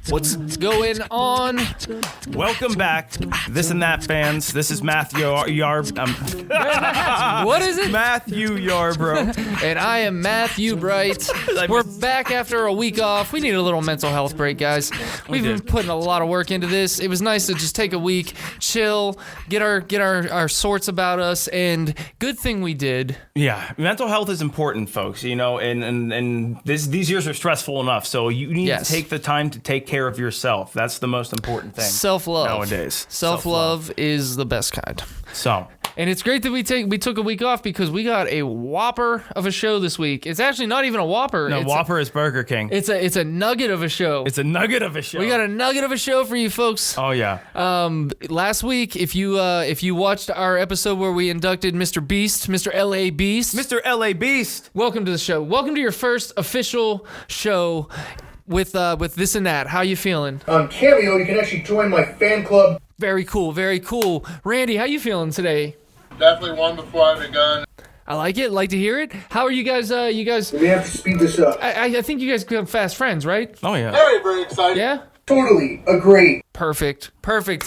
What's going on? Welcome back, This and That fans. This is Matthew Yarb. What is it? Matthew Yarbrough. And I am Matthew Bright. We're back after a week off. We need a little mental health break, guys. We've been putting a lot of work into this. It was nice to just take a week, chill, get our sorts about us, and good thing we did. Yeah, mental health is important, folks. You know, and these years are stressful enough, so you need to take the time to take care of yourself. That's the most important thing. Self-love nowadays. Self-love is the best kind. So. And it's great that we took a week off because we got a whopper of a show this week. It's actually not even a whopper. No, Whopper is Burger King. It's a nugget of a show. It's a nugget of a show. We got a nugget of a show for you folks. Oh yeah. Last week, if you watched our episode where we inducted Mr. Beast, Mr. LA Beast. Mr. LA Beast. Welcome to the show. Welcome to your first official show with This and That. How you feeling? On Cameo, you can actually join my fan club. Very cool, very cool. Randy, how you feeling today? Definitely won before I begun. I like it. Like to hear it. How are you guys? We have to speed this up. I think you guys become fast friends, right? Oh yeah. Very, very excited. Yeah. Totally agree. Perfect.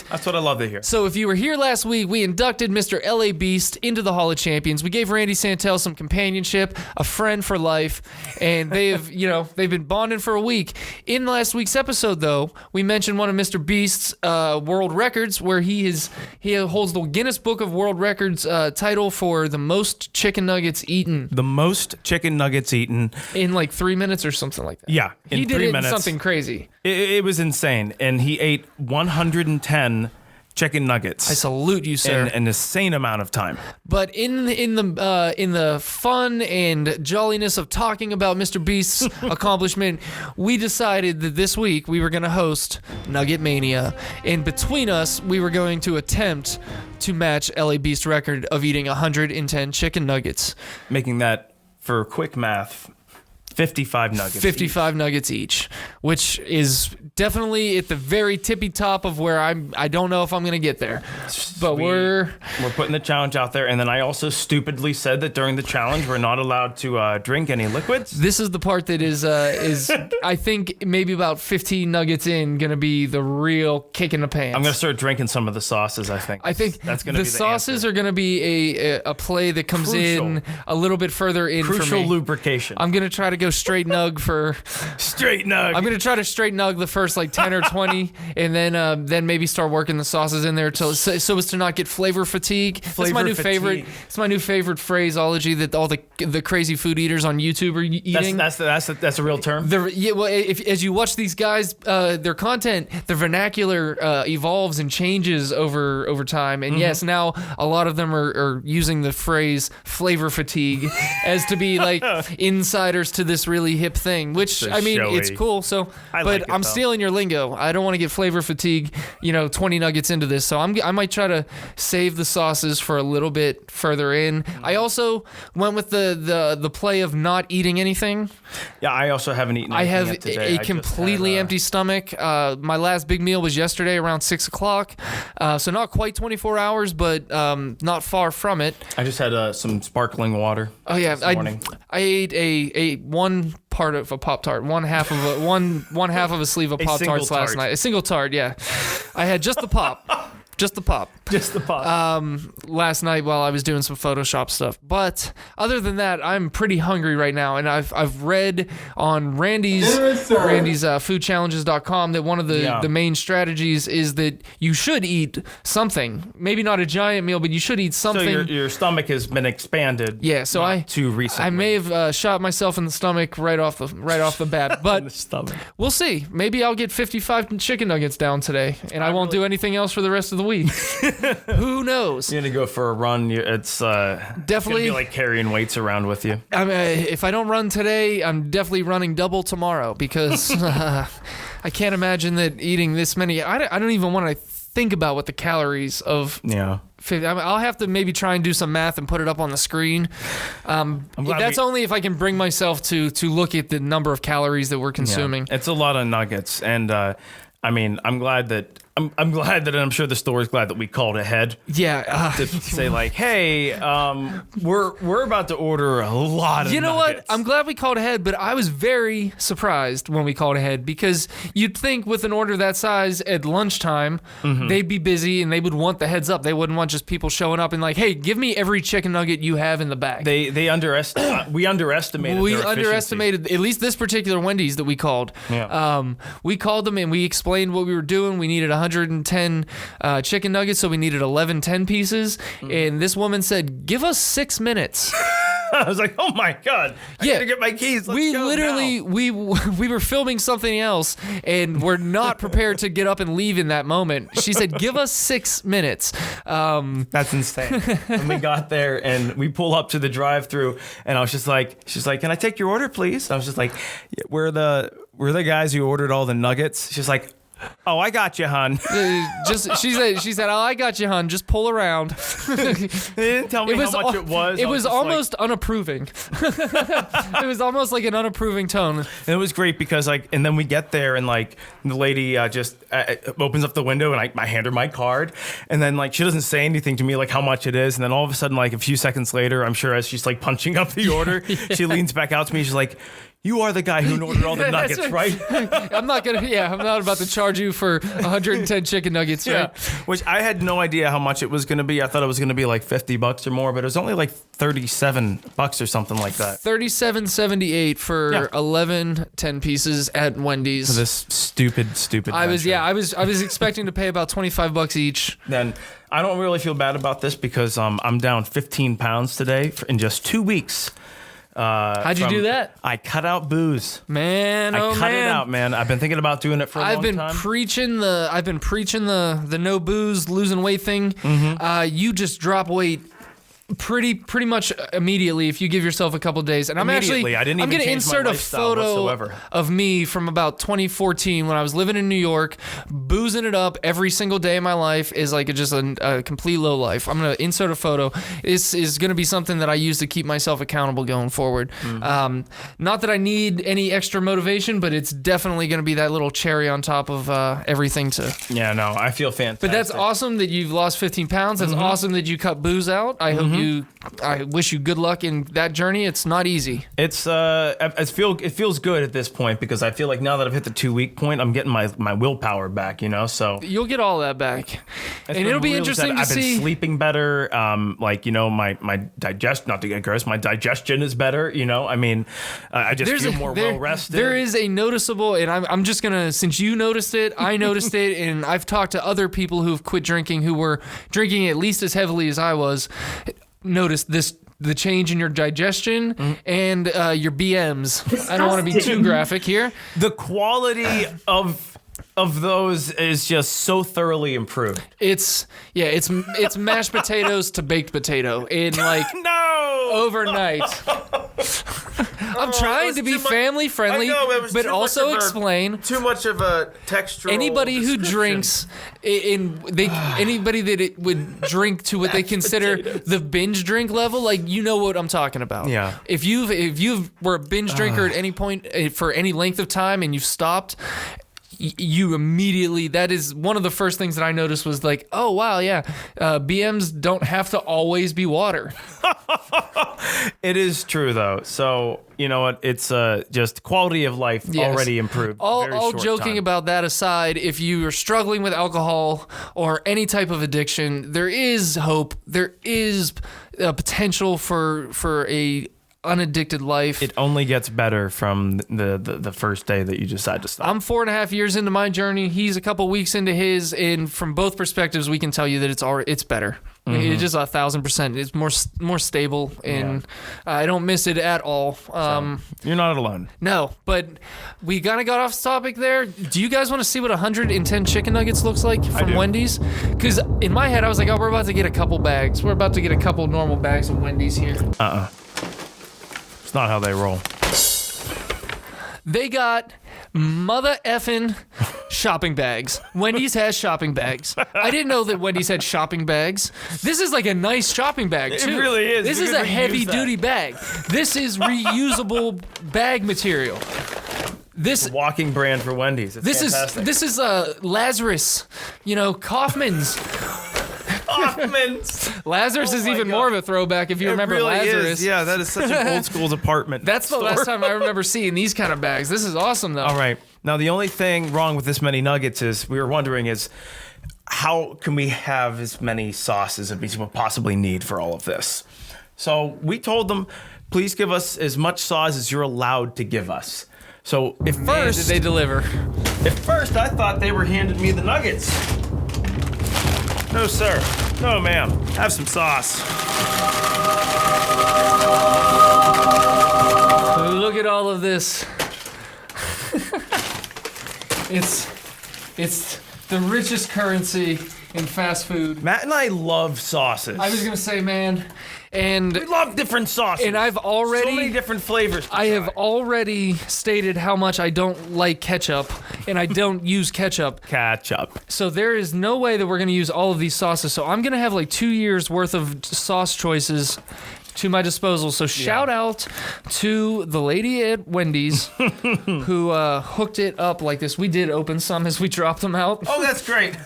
That's what I love to hear. So if you were here last week, we inducted Mr. LA Beast into the Hall of Champions. We gave Randy Santel some companionship, a friend for life, and they've been bonding for a week. In last week's episode, though, we mentioned one of Mr. Beast's world records, where he holds the Guinness Book of World Records title for the most chicken nuggets eaten. The most chicken nuggets eaten In like 3 minutes or something like that. Yeah, He did 3 it in minutes. something crazy. It was insane, and he ate 110 chicken nuggets. I salute you, sir. In an insane amount of time. But in the fun and jolliness of talking about Mr. Beast's accomplishment, we decided that this week we were going to host NuggetMania, and between us, we were going to attempt to match LA Beast's record of eating 110 chicken nuggets, Making that, for quick math, 55 nuggets. 55 nuggets each, which is definitely at the very tippy top of where I don't know if I'm going to get there. But we're putting the challenge out there, and then I also stupidly said that during the challenge we're not allowed to drink any liquids. This is the part that is I think maybe about 15 nuggets in going to be the real kick in the pants. I'm going to start drinking some of the sauces, I think. I think that's going to be the sauces answer. are going to be a play that comes in a little bit further in for me. Crucial lubrication. I'm going to try to go straight nug for... Straight nug. I'm going to try to straight nug the first like 10 or 20 and then maybe start working the sauces in there so as to not get flavor fatigue. That's my new favorite. It's my new favorite phraseology that all the crazy food eaters on YouTube are eating. That's a real term? As you watch these guys, their content, their vernacular evolves and changes over time. And yes, now a lot of them are using the phrase flavor fatigue as to be like insiders to this really hip thing, which I mean, showy. it's cool. So, but I'm stealing your lingo. I don't want to get flavor fatigue, 20 nuggets into this. So I might try to save the sauces for a little bit further in. I also went with the play of not eating anything. Yeah, I also haven't eaten I anything have yet today. a completely empty stomach. My last big meal was yesterday around 6 o'clock. So not quite 24 hours, but not far from it. I just had some sparkling water. Oh yeah, this morning. I ate a one part of a Pop-Tart, one half of a sleeve of Pop-Tarts last night. A single tart, yeah. I had just the pop. Just the pop. Last night while I was doing some Photoshop stuff. But other than that, I'm pretty hungry right now, and I've read on Randy's foodchallenges.com that one of the main strategies is that you should eat something. Maybe not a giant meal, but you should eat something. So your stomach has been expanded. Yeah, so too recently. I may have shot myself in the stomach right off the bat, but we'll see. Maybe I'll get 55 chicken nuggets down today, and I won't do anything else for the rest of the week. Who knows? You're gonna go for a run. It's definitely gonna be like carrying weights around with you. I mean, if I don't run today, I'm definitely running double tomorrow because I can't imagine that eating this many. I don't even want to think about what the calories of. Yeah. I'll have to maybe try and do some math and put it up on the screen. That's only if I can bring myself to look at the number of calories that we're consuming. Yeah. It's a lot of nuggets, and I mean, I'm glad that I'm sure the store is glad that we called ahead. Yeah. To say like, hey, we're about to order a lot of. You know nuggets. what? I'm glad we called ahead, but I was very surprised when we called ahead because you'd think with an order that size at lunchtime, they'd be busy and they would want the heads up. They wouldn't want just people showing up and like, hey, give me every chicken nugget you have in the bag. We underestimated. We their underestimated at least this particular Wendy's that we called. Yeah. We called them and we explained what we were doing. We needed 110 chicken nuggets, so we needed 11 10 pieces. And this woman said, "Give us 6 minutes." I was like, "Oh my god! I gotta get my keys." We were filming something else, and we're not prepared to get up and leave in that moment. She said, "Give us 6 minutes." That's insane. When we got there and we pull up to the drive-through, and I was just like, "She's like, can I take your order, please?" I was just like, yeah, "We're the guys who ordered all the nuggets." She's like, "Oh, I got you, hon." She said, "Oh, I got you, hon. Just pull around." They didn't tell me how much it was. It was almost unapproving. It was almost like an unapproving tone. And it was great because and then we get there and the lady just opens up the window and I hand her my card and then she doesn't say anything to me how much it is, and then all of a sudden a few seconds later, I'm sure as she's punching up the order, she leans back out to me. She's like, "You are the guy who ordered all the nuggets, right?" I'm not about to charge you for 110 chicken nuggets, right? Which I had no idea how much it was going to be. I thought it was going to be $50 or more, but it was only $37 or something like that. $37.78 for 11 10 pieces at Wendy's. For this stupid. I was expecting to pay about $25 each. Then I don't really feel bad about this because I'm down 15 pounds today in just 2 weeks. How'd you do that? I cut out booze. Man, I cut it out, man. I've been thinking about doing it for a long time. I've been preaching the no booze, losing weight thing. You just drop weight pretty much immediately if you give yourself a couple days. And I'm going to insert a photo of me from about 2014 when I was living in New York, boozing it up every single day of my life is just a complete low life. I'm going to insert a photo. This is going to be something that I use to keep myself accountable going forward. Not that I need any extra motivation, but it's definitely going to be that little cherry on top of everything to... Yeah, no, I feel fantastic. But that's awesome that you've lost 15 pounds. That's awesome that you cut booze out. I wish you good luck in that journey. It's not easy. It feels good at this point because I feel like now that I've hit the 2 week point, I'm getting my willpower back, so you'll get all that back. And it'll be interesting to see. I've been sleeping better. My digestion is better. I just feel more well rested. There is a noticeable, and I'm just gonna, since you noticed it, I noticed it, and I've talked to other people who've quit drinking who were drinking at least as heavily as I was. Notice the change in your digestion and your BMs. I don't want to be too graphic here. The quality of those is just so thoroughly improved. It's mashed potatoes to baked potato in overnight. I'm trying to be family friendly, but also explain too much of a textural. Anybody who drinks anybody that it would drink to what they consider the binge drink level, what I'm talking about. Yeah. If you were a binge drinker at any point for any length of time and you've stopped, you immediately, that is one of the first things that I noticed was oh wow, yeah, BMs don't have to always be water. It is true though. So you know what? It's just quality of life already improved. All joking about that aside, if you are struggling with alcohol or any type of addiction, there is hope. There is a potential for a unaddicted life. It only gets better from the first day that you decide to stop. I'm 4.5 years into my journey. He's a couple weeks into his, and from both perspectives, we can tell you that it's better. It's just 1,000%. It's more stable, and I don't miss it at all. You're not alone. No, but we kind of got off topic there. Do you guys want to see what 110 chicken nuggets looks like from Wendy's? Because in my head, I was like, oh, we're about to get a couple bags. We're about to get a couple normal bags of Wendy's here. It's not how they roll. They got mother effing shopping bags. Wendy's has shopping bags. I didn't know that Wendy's had shopping bags. This is like a nice shopping bag, too. It really is. This We is could a reuse heavy-duty bag. This is reusable bag material. This Walking brand for Wendy's. It's fantastic. this is Lazarus, Kaufman's. Lazarus is my even God. more of a throwback if you remember it really Lazarus. Is. Yeah, that is such an old school apartment. That's the store. last time I remember seeing these kind of bags. This is awesome, though. All right. Now, the only thing wrong with this many nuggets is we were wondering is how can we have as many sauces as we possibly need for all of this? So we told them, please give us as much sauce as you're allowed to give us. So Man, did they deliver? At first, I thought they were handing me the nuggets. No, sir. No, ma'am. Have some sauce. Look at all of this. It's the richest currency in fast food. Matt and I love sauces. I was gonna say, man, and we love different sauces. And I've already so many different flavors. I have already stated how much I don't like ketchup, and I don't use ketchup. Ketchup. So there is no way that we're gonna use all of these sauces. So I'm gonna have like 2 years worth of sauce choices to my disposal. So shout out to the lady at Wendy's who hooked it up like this. We did open some as we dropped them out. Oh, that's great.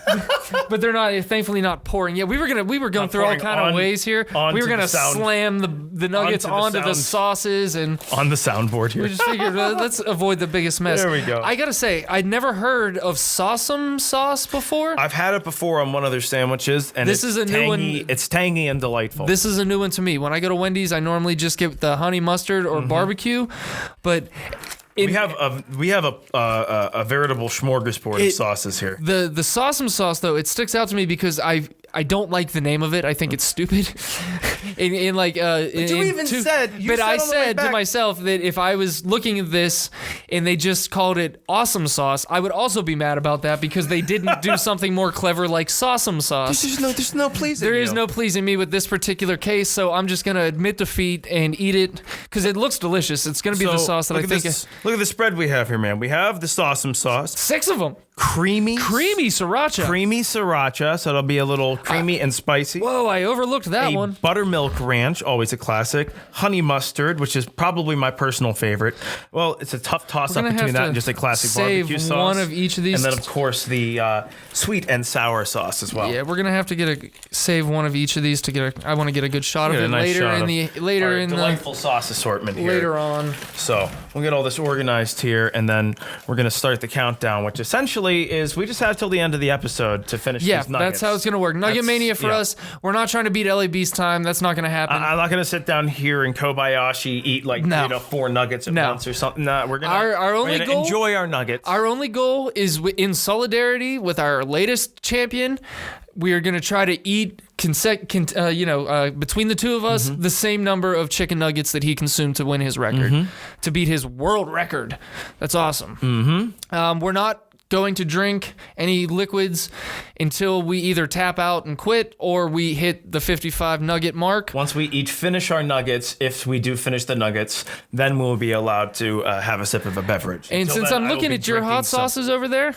But they're not, thankfully, not pouring. Yeah, we were going through all kind of ways here. We were gonna slam the nuggets onto the sauces and on the soundboard here. we just figured let's avoid the biggest mess. There we go. I gotta say, I'd never heard of Sawsum sauce before. I've had it before on one of their sandwiches, and This is a new one. It's tangy and delightful. This is a new one to me. When I go to Wendy's, I normally just get the honey mustard or barbecue, but we have a veritable smorgasbord of sauces here. The Sawsum sauce, though, it sticks out to me because I don't like the name of it. I think it's stupid. I said to myself that if I was looking at this and they just called it awesome sauce, I would also be mad about that because they didn't do something more clever like Sawsum sauce. There's no pleasing. There is no pleasing me with this particular case, so I'm just gonna admit defeat and eat it because it looks delicious. It's gonna be the sauce that I think. Look at the spread we have here, man. We have the Sawsum sauce. 6 of them. Creamy sriracha. Creamy sriracha, so it'll be a little creamy and spicy. Whoa, I overlooked that A one. buttermilk ranch, always a classic. Honey mustard, which is probably my personal favorite. Well, it's a tough toss-up between that and just a classic barbecue sauce. Save one of each of these. And then, of course, the sweet and sour sauce as well. Yeah, we're gonna have to save one of each of these to get I want to get a good shot of it delightful sauce assortment here. later on. So we'll get all this organized here, and then we're gonna start the countdown, which essentially is we just have till the end of the episode to finish Yeah, these nuggets. that's how it's gonna work. NuggetMania for us. We're not trying to beat LA Beast time. That's not gonna happen. I'm not gonna sit down here and Kobayashi eat 4 nuggets at once or something. No, we're gonna Our only goal, enjoy our nuggets. Our only goal is in solidarity with our latest champion. We are going to try to eat, between the two of us, the same number of chicken nuggets that he consumed to win his record, to beat his world record. That's awesome. We're not going to drink any liquids until we either tap out and quit or we hit the 55 nugget mark. Once we each finish our nuggets, if we do finish the nuggets, then we'll be allowed to have a sip of a beverage. And Until since then, I'm I will looking be at your drinking hot sauces over there,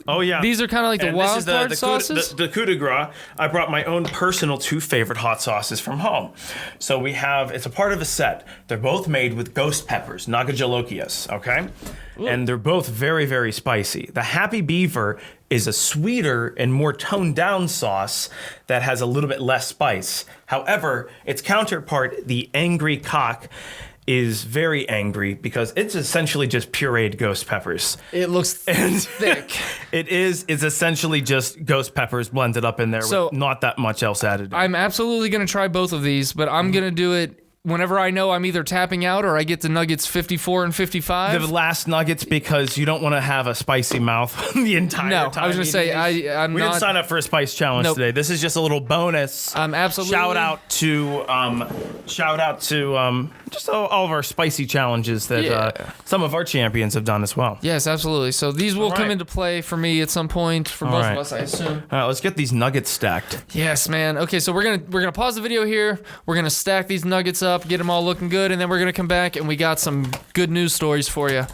oh yeah, these are kind of like the wild card sauces. The coup de grace. I brought my own personal 2 favorite hot sauces from home. So we have, it's a part of a set. They're both made with ghost peppers, nugget-brained, okay? Ooh. And they're both very, very spicy. The Happy Beaver is a sweeter and more toned down sauce that has a little bit less spice. However, its counterpart, the Angry Cock, is very angry because it's essentially just pureed ghost peppers. It looks thick. It's essentially just ghost peppers blended up in there with not that much else added. I'm absolutely going to try both of these, but I'm going to do it whenever I know I'm either tapping out or I get to nuggets 54 and 55. The last nuggets because you don't want to have a spicy mouth the entire time. No, I was going to say, we didn't sign up for a spice challenge today. This is just a little bonus. Absolutely. Shout out to just all of our spicy challenges that some of our champions have done as well. Yes, absolutely. So these will come into play for me at some point for both of us, I assume. All right, let's get these nuggets stacked. Yes, man. Okay, so we're gonna pause the video here. We're gonna stack these nuggets up, get them all looking good, and then we're gonna come back and we got some good news stories for you.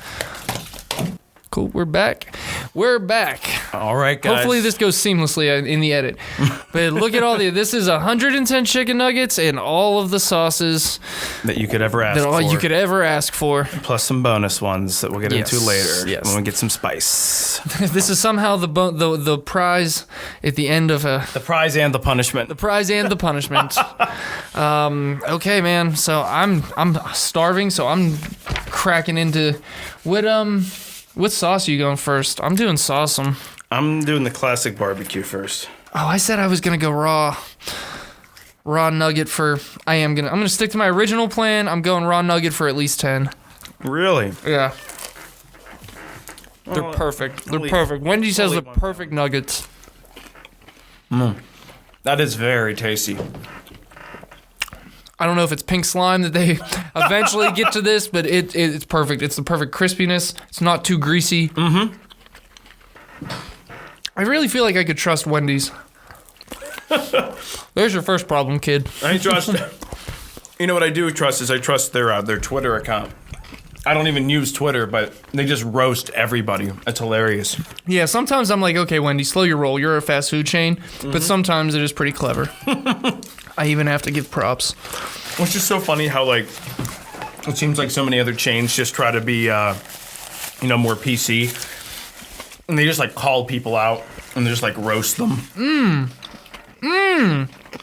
Cool, we're back. We're back. All right, guys. Hopefully this goes seamlessly in the edit. But look at all this is 110 chicken nuggets and all of the sauces that you could ever ask for. you could ever ask for. Plus some bonus ones that we'll get into later. Yes. When we get some spice. This is somehow the prize at the end of a... The prize and the punishment. The prize and the punishment. Okay, man. So I'm starving, so I'm cracking into... What sauce are you going first? I'm doing sauceum. I'm doing the classic barbecue first. Oh, I said I was gonna go raw nugget for. I'm gonna stick to my original plan. I'm going raw nugget for at least 10. Really? Yeah. They're perfect. They're perfect. Wendy's has the perfect nuggets. That is very tasty. I don't know if it's pink slime that they eventually get to this, but it's perfect. It's the perfect crispiness. It's not too greasy. Mm-hmm. I really feel like I could trust Wendy's. There's your first problem, kid. I trust. You know what I do trust is I trust their Twitter account. I don't even use Twitter, but they just roast everybody. It's hilarious. Yeah, sometimes I'm like, okay, Wendy, slow your roll. You're a fast food chain. Mm-hmm. But sometimes it is pretty clever. I even have to give props. Which is so funny how, like, it seems like so many other chains just try to be, more PC. And they just, like, call people out and they just, like, roast them.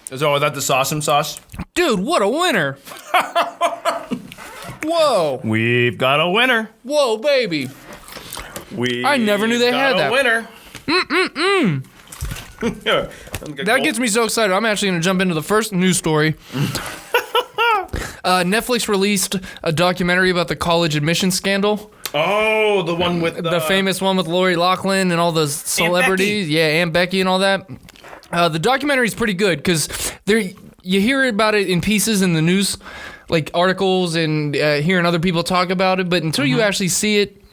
So, is that the sauceum sauce? Dude, what a winner. Whoa. We've got a winner. Whoa, baby. I never knew they had that. Winner. Yeah, that gets me so excited. I'm actually going to jump into the first news story. Netflix released a documentary about the college admission scandal. Oh, the one with the famous one with Lori Loughlin and all those celebrities. Yeah, Aunt Becky and all that. The documentary is pretty good because you hear about it in pieces in the news, like articles and hearing other people talk about it. But until you actually see it,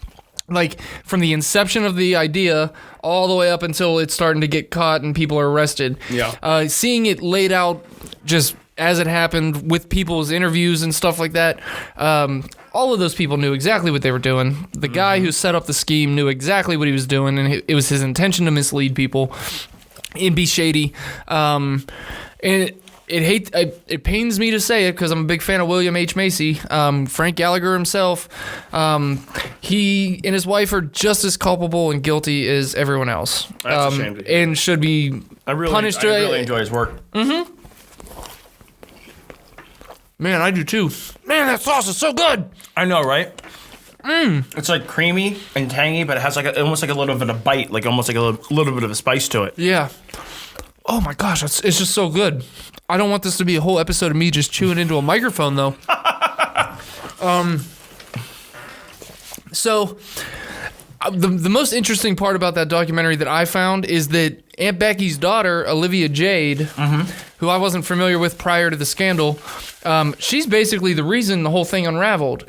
like from the inception of the idea all the way up until it's starting to get caught and people are arrested. Yeah. Seeing it laid out just as it happened with people's interviews and stuff like that. All of those people knew exactly what they were doing. The guy who set up the scheme knew exactly what he was doing, and it was his intention to mislead people and be shady. And it pains me to say it because I'm a big fan of William H. Macy. Frank Gallagher himself, he and his wife are just as culpable and guilty as everyone else. That's a shame to hear. And should be punished. I really enjoy his work. Mm-hmm. Man, I do too. Man, that sauce is so good. I know, right? It's like creamy and tangy, but it has like almost like a little bit of bite, like almost like a little bit of a spice to it. Yeah. Oh my gosh, it's just so good. I don't want this to be a whole episode of me just chewing into a microphone, though. So, the most interesting part about that documentary that I found is that Aunt Becky's daughter, Olivia Jade, who I wasn't familiar with prior to the scandal, she's basically the reason the whole thing unraveled,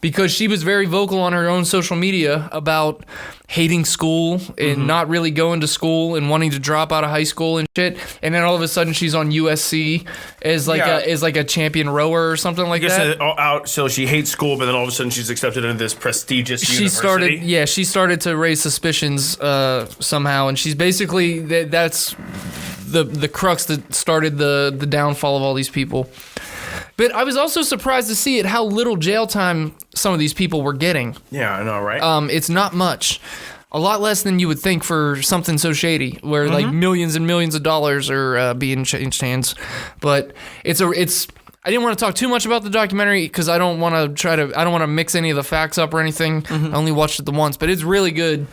because she was very vocal on her own social media about hating school and not really going to school and wanting to drop out of high school and shit. And then all of a sudden she's on USC as like a champion rower or something like that. Out, so she hates school, but then all of a sudden she's accepted into this prestigious university. She started to raise suspicions somehow, and she's basically that's the crux that started the downfall of all these people. But I was also surprised to see how little jail time some of these people were getting. Yeah, I know, right? It's not much. A lot less than you would think for something so shady, where like millions and millions of dollars are being changed hands. But I didn't want to talk too much about the documentary because I don't want to mix any of the facts up or anything. I only watched it the once, but it's really good.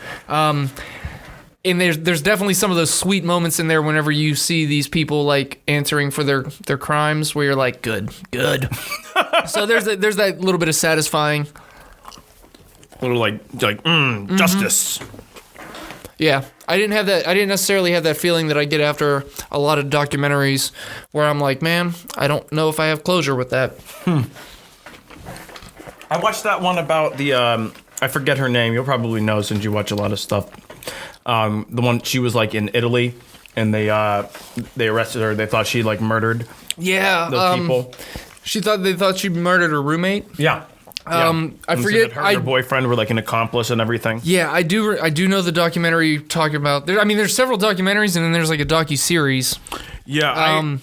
And there's definitely some of those sweet moments in there whenever you see these people like answering for their crimes, where you're like, good. So there's that little bit of satisfying. A little justice. Yeah, I didn't necessarily have that feeling that I get after a lot of documentaries, where I'm like, man, I don't know if I have closure with that. I watched that one about the I forget her name. You'll probably know since you watch a lot of stuff. The one, she was like in Italy, and they arrested her. They thought she like murdered those people. They thought she murdered her roommate. Yeah. I And so forget. that her and her boyfriend were like an accomplice and everything. Yeah, I do know the documentary you're talking about. There's several documentaries, and then there's like a docu-series. Yeah.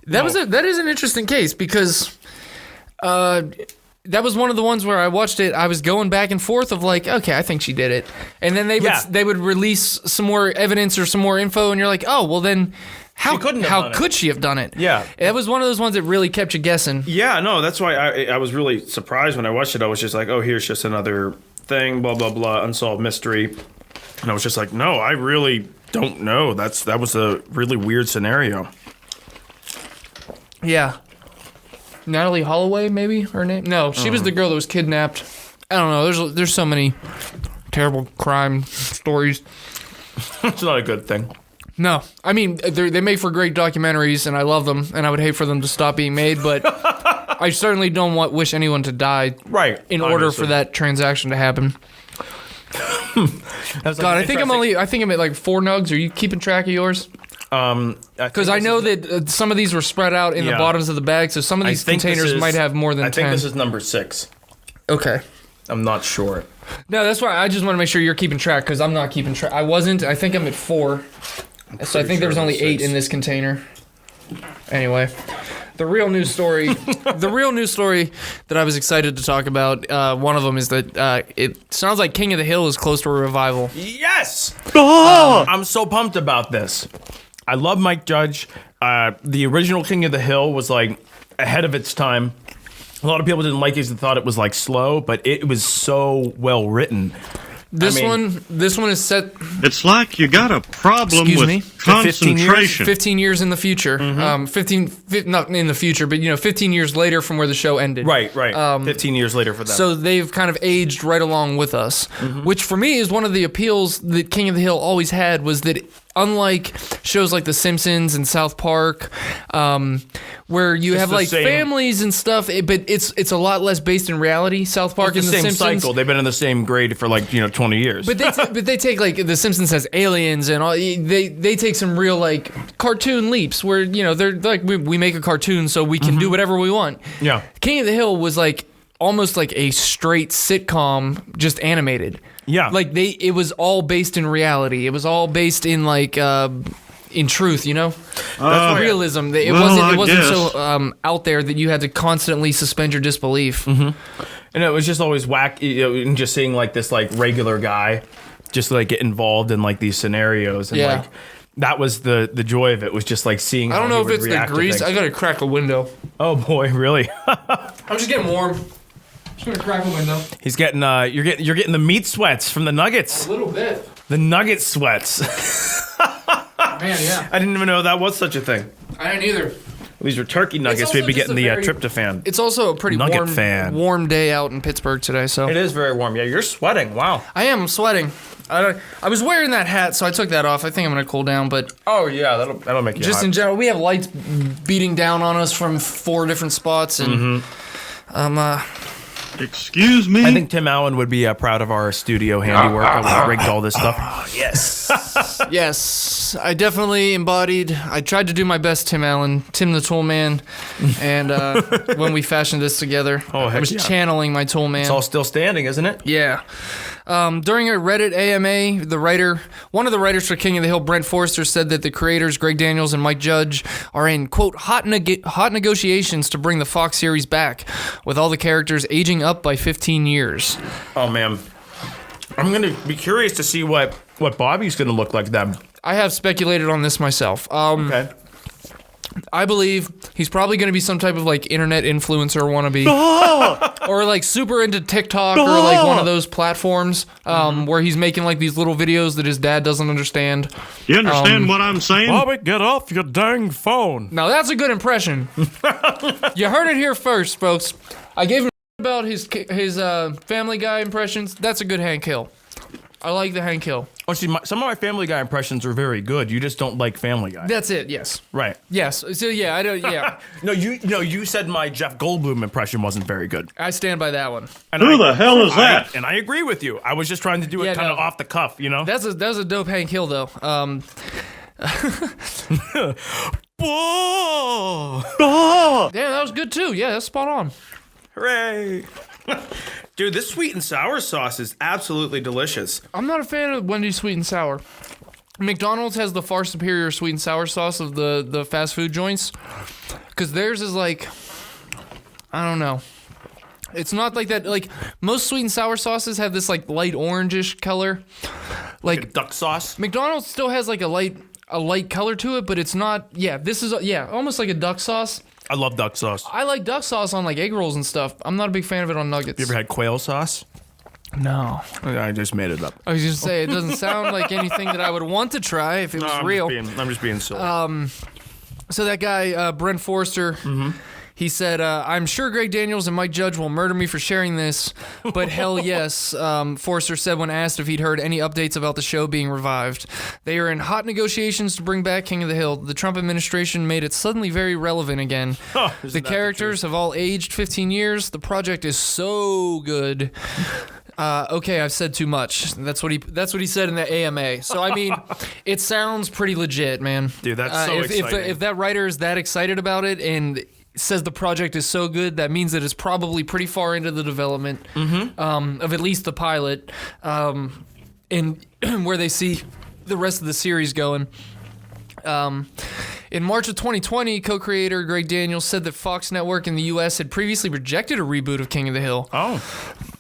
That is an interesting case because that was one of the ones where I watched it. I was going back and forth of like, okay, I think she did it, and then they would release some more evidence or some more info, and you're like, oh, well then. How could she have done it? Yeah. That was one of those ones that really kept you guessing. Yeah, no, that's why I was really surprised when I watched it. I was just like, oh, here's just another thing, blah, blah, blah, unsolved mystery. And I was just like, no, I really don't know. That was a really weird scenario. Yeah. Natalie Holloway, maybe her name? No, she was the girl that was kidnapped. I don't know. There's so many terrible crime stories. It's not a good thing. No, I mean they make for great documentaries, and I love them, and I would hate for them to stop being made. But I certainly don't wish anyone to die, Right? In order for that transaction to happen. God, I think I'm at like 4 nugs. Are you keeping track of yours? Because I know that some of these were spread out in the bottoms of the bag, so some of these containers might have more than 10. I think this is number 6. Okay. I'm not sure. No, that's why I just want to make sure you're keeping track, because I'm not keeping track. I wasn't. I think I'm at 4. So I think there was only 8 in this container. Anyway, the real news story that I was excited to talk about, one of them is that it sounds like King of the Hill is close to a revival. Yes! I'm so pumped about this. I love Mike Judge. The original King of the Hill was like ahead of its time. A lot of people didn't like it because they thought it was like slow, but it was so well written. This one is set. It's like you got a problem with concentration. 15 years in the future. Mm-hmm. Not in the future, but 15 years later from where the show ended. Right. 15 years later for them. So they've kind of aged right along with us, which for me is one of the appeals that King of the Hill always had, was that unlike shows like The Simpsons and South Park, where you have like families and stuff, but it's a lot less based in reality. South Park and The Simpsons, cycle. They've been in the same grade for like 20 years. But they take like The Simpsons has aliens and all. They take some real like cartoon leaps where they're like we make a cartoon so we can do whatever we want. Yeah. King of the Hill was like almost like a straight sitcom, just animated. Yeah. Like it was all based in reality. It was all based in like in truth, That's realism. It wasn't so out there that you had to constantly suspend your disbelief. And it was just always wacky, and just seeing like this like regular guy just like get involved in like these scenarios, and like that was the joy of it, was just like seeing. I don't know if it's the grease. I gotta crack a window. Oh boy, really? I'm just getting warm. Just gonna crack a window. He's getting you're getting the meat sweats from the nuggets. A little bit. The nugget sweats. Man, yeah. I didn't even know that was such a thing. I didn't either. These are turkey nuggets. We'd be getting the tryptophan. It's also a pretty warm day out in Pittsburgh today. So it is very warm. Yeah, you're sweating. Wow. I am. I'm sweating. I was wearing that hat, so I took that off. I think I'm gonna cool down, but oh yeah, that'll make you just hot. In general, we have lights beating down on us from 4 different spots, and Excuse me? I think Tim Allen would be proud of our studio handiwork. I rigged all this stuff. Yes. Yes. I definitely I tried to do my best, Tim Allen, Tim the Tool Man, and when we fashioned this together, I was channeling my Tool Man. It's all still standing, isn't it? Yeah. During a Reddit AMA, one of the writers for King of the Hill, Brent Forrester, said that the creators, Greg Daniels and Mike Judge, are in, quote, hot negotiations to bring the Fox series back, with all the characters aging up by 15 years. Oh, man. I'm going to be curious to see what Bobby's going to look like then. I have speculated on this myself. Okay. I believe he's probably going to be some type of like internet influencer wannabe, or like super into TikTok or like one of those platforms where he's making like these little videos that his dad doesn't understand. You understand what I'm saying? Bobby, get off your dang phone. Now that's a good impression. You heard it here first, folks. I gave him about his Family Guy impressions. That's a good Hank Hill. I like the Hank Hill. Oh, see, some of my Family Guy impressions are very good. You just don't like Family Guy. That's it. Yes. Right. Yes. So yeah, I don't. Yeah. No, you said my Jeff Goldblum impression wasn't very good. I stand by that one. And Who the hell is that? And I agree with you. I was just trying to do it kind of off the cuff, That's a dope Hank Hill though. Damn, that was good too. Yeah, that's spot on. Hooray! Dude, this sweet and sour sauce is absolutely delicious. I'm not a fan of Wendy's sweet and sour. McDonald's has the far superior sweet and sour sauce of the fast food joints, because theirs is like, I don't know. It's not like that. Like most sweet and sour sauces have this like light orangish color. Like duck sauce. McDonald's still has like a light color to it, but it's not. Yeah, this is almost like a duck sauce. I love duck sauce. I like duck sauce on like egg rolls and stuff. I'm not a big fan of it on nuggets. You ever had quail sauce? No. I just made it up. I was just say it doesn't sound like anything that I would want to try if it was real. I'm just being silly. So that guy, Brent Forster, he said, I'm sure Greg Daniels and Mike Judge will murder me for sharing this, but hell yes, Forster said when asked if he'd heard any updates about the show being revived. They are in hot negotiations to bring back King of the Hill. The Trump administration made it suddenly very relevant again. The characters have all aged 15 years. The project is so good. Okay, I've said too much. That's what he said in the AMA. So I mean, it sounds pretty legit, man. Dude, that's so exciting. If that writer is that excited about it and says the project is so good, that means that it's probably pretty far into the development of at least the pilot, and where they see the rest of the series going. In March of 2020, co-creator Greg Daniels said that Fox Network in the U.S. had previously rejected a reboot of King of the Hill. Oh,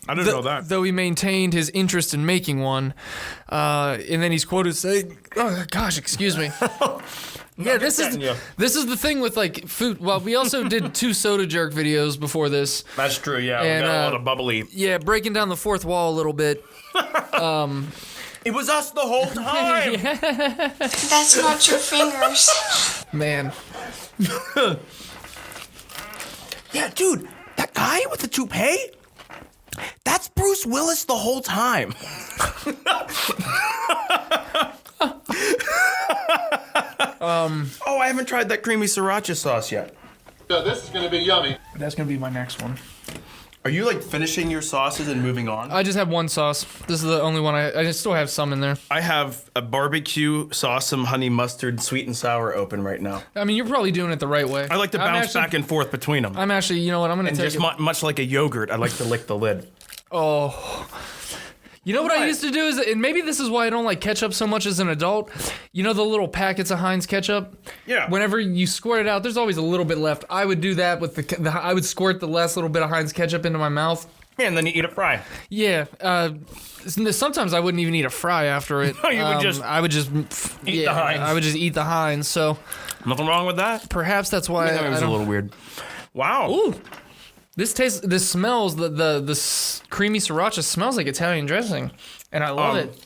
I didn't know that. Though he maintained his interest in making one. And then he's quoted saying, oh, gosh, excuse me. Yeah, this is the thing with like food. Well, we also did 2 Soda Jerk videos before this. That's true, yeah. And, we got a lot of bubbly. Yeah, breaking down the fourth wall a little bit. It was us the whole time. That's not your fingers. Man. Yeah, dude, that guy with the toupee? That's Bruce Willis the whole time. Oh, I haven't tried that creamy sriracha sauce yet. So this is going to be yummy. That's going to be my next one. Are you like finishing your sauces and moving on? I just have one sauce. This is the only one. I still have some in there. I have a barbecue sauce, some honey mustard, sweet and sour open right now. I mean, you're probably doing it the right way. I like to bounce back and forth between them. I'm actually, you know what, I'm going to And take just much like a yogurt, I like to lick the lid. Oh. You know what I used to do is, and maybe this is why I don't like ketchup so much as an adult. You know the little packets of Heinz ketchup? Yeah. Whenever you squirt it out, there's always a little bit left. I would do that with I would squirt the last little bit of Heinz ketchup into my mouth. Yeah, and then you eat a fry. Yeah. Sometimes I wouldn't even eat a fry after it. You would just I would just eat the Heinz. I would just eat the Heinz. So nothing wrong with that. perhaps that's why It was a little weird. Wow. Ooh. This smells, the creamy sriracha smells like Italian dressing, and I love it.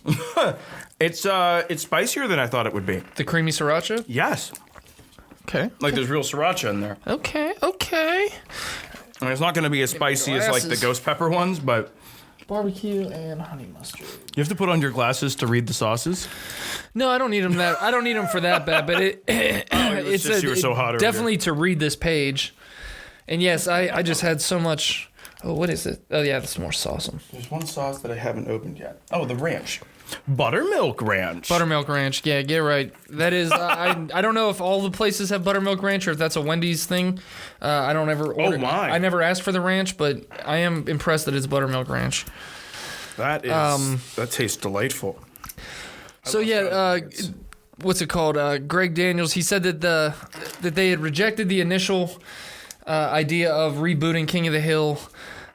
It's spicier than I thought it would be. The creamy sriracha? Yes. Okay. Like there's real sriracha in there. Okay. I mean, it's not going to be as spicy as like the glasses. ghost pepper ones, but Barbecue and honey mustard. you have to put on your glasses to read the sauces. No, I don't need them for that bad, but it's just you were so hot earlier. definitely to read this page. And yes, I just had so much. Oh, what is it? Oh yeah, that's more sauce. There's one sauce that I haven't opened yet. Oh, the ranch. Buttermilk ranch. Buttermilk ranch. Yeah, get right. That is. I don't know if all the places have buttermilk ranch or if that's a Wendy's thing. I don't ever. Order, my. I never asked for the ranch, but I am impressed that it's buttermilk ranch. That is. That tastes delightful. So yeah, what's it called? Greg Daniels. He said that that they had rejected the initial idea of rebooting King of the Hill.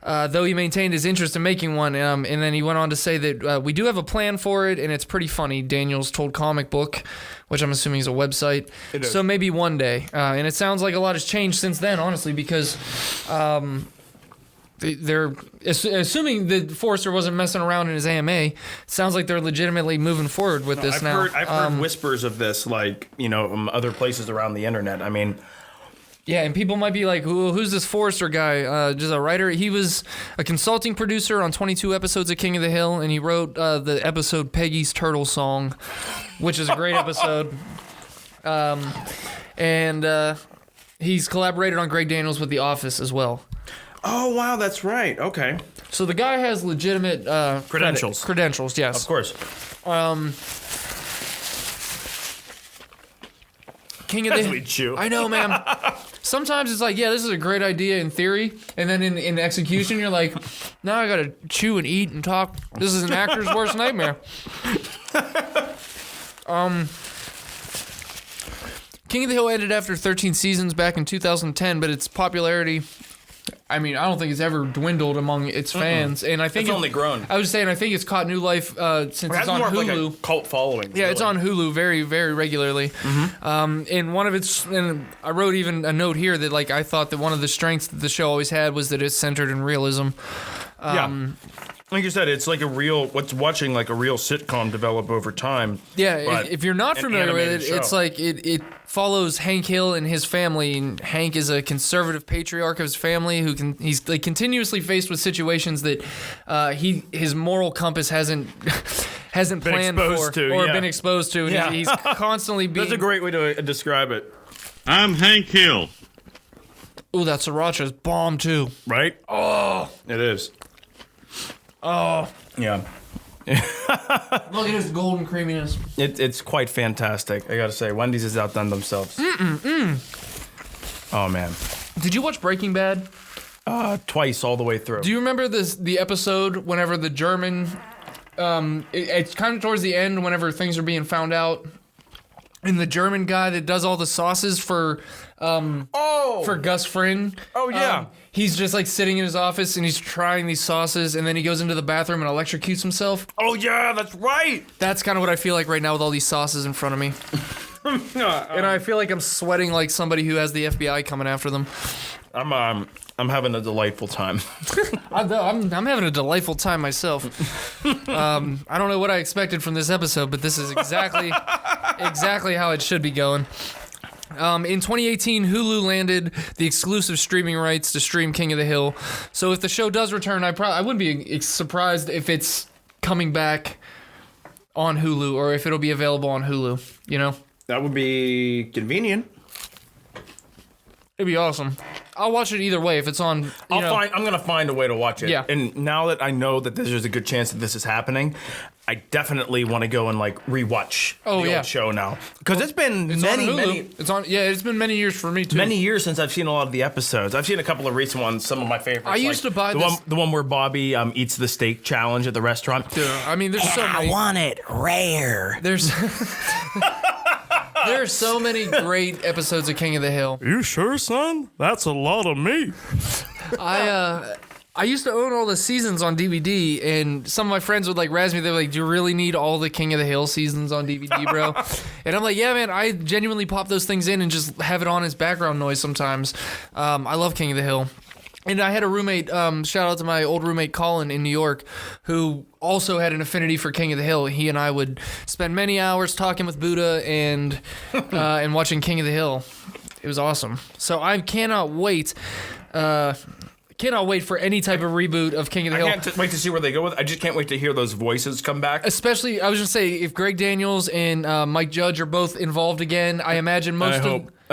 Though he maintained his interest in making one, and then he went on to say that we do have a plan for it, and it's pretty funny. Daniels told Comic Book, which I'm assuming is a website. It is. So maybe one day. And it sounds like a lot has changed since then, honestly, because they're assuming that Forrester wasn't messing around in his AMA. It sounds like they're legitimately moving forward with this now. I've heard whispers of this, like other places around the internet. I mean. Yeah, and people might be like, who's this Forrester guy? Just a writer? He was a consulting producer on 22 episodes of King of the Hill, and he wrote the episode Peggy's Turtle Song, which is a great episode. And he's collaborated on Greg Daniels with The Office as well. Oh, wow, that's right. Okay. So the guy has legitimate Credentials. Credentials, yes. Of course. King of the As we chew. I know, man. sometimes it's like, yeah, this is a great idea in theory, and then in execution, you're like, now I gotta chew and eat and talk. This is an actor's worst nightmare. King of the Hill ended after 13 seasons back in 2010, but its popularity, I mean, I don't think it's ever dwindled among its fans, and I think it's only grown. I was saying, I think it's caught new life since it's on more Hulu. of like a cult following. Yeah, it's on Hulu very, very regularly. And one of its, and I wrote even a note here that like I thought that one of the strengths that the show always had was that it's centered in realism. Like you said, it's like watching like a real sitcom develop over time. Yeah, if you're not familiar with it, it's like it follows Hank Hill and his family. And Hank is a conservative patriarch of his family he's like continuously faced with situations that his moral compass hasn't planned for or been exposed to. And he's constantly being. That's a great way to describe it. I'm Hank Hill. Ooh, that sriracha's bomb too. Right? Oh, it is. Oh yeah. Look at his golden creaminess. It's quite fantastic. I gotta say, Wendy's has outdone themselves. Oh man. Did you watch Breaking Bad? Twice all the way through. Do you remember the episode whenever the German? It's kind of towards the end whenever things are being found out. And the German guy that does all the sauces for Gus Fring. Oh yeah. He's just like sitting in his office and he's trying these sauces and then he goes into the bathroom and electrocutes himself. Oh yeah, that's right. That's kind of what I feel like right now with all these sauces in front of me. And I feel like I'm sweating like somebody who has the FBI coming after them. I'm having a delightful time. I'm having a delightful time myself. I don't know what I expected from this episode, but this is exactly how it should be going. In 2018, Hulu landed the exclusive streaming rights to stream King of the Hill. So if the show does return, I wouldn't be surprised if it's coming back on Hulu or if it'll be available on Hulu, you know? That would be convenient. It'd be awesome. I'll watch it either way if it's on. I'm gonna find a way to watch it. Yeah. And now that I know that there's a good chance that this is happening, I definitely want to go and like rewatch the old show now because it's been many. It's on. Yeah, it's been many years for me too. Many years since I've seen a lot of the episodes. I've seen a couple of recent ones. Some of my favorites. I used to buy the one where Bobby eats the steak challenge at the restaurant. Dude, I mean, there's so many. I want it rare. There are so many great episodes of King of the Hill. You sure, son? That's a lot of meat. I used to own all the seasons on DVD, and some of my friends would like razz me. They're like, "Do you really need all the King of the Hill seasons on DVD, bro?" And I'm like, "Yeah, man. I genuinely pop those things in and just have it on as background noise sometimes." I love King of the Hill. And I had a roommate, shout out to my old roommate Colin in New York, who also had an affinity for King of the Hill. He and I would spend many hours talking with Buddha and watching King of the Hill. It was awesome. So I cannot wait. Cannot wait for any type of reboot of King of the Hill. I can't wait to see where they go with it. I just can't wait to hear those voices come back. Especially, I was going to say, if Greg Daniels and Mike Judge are both involved again, I imagine I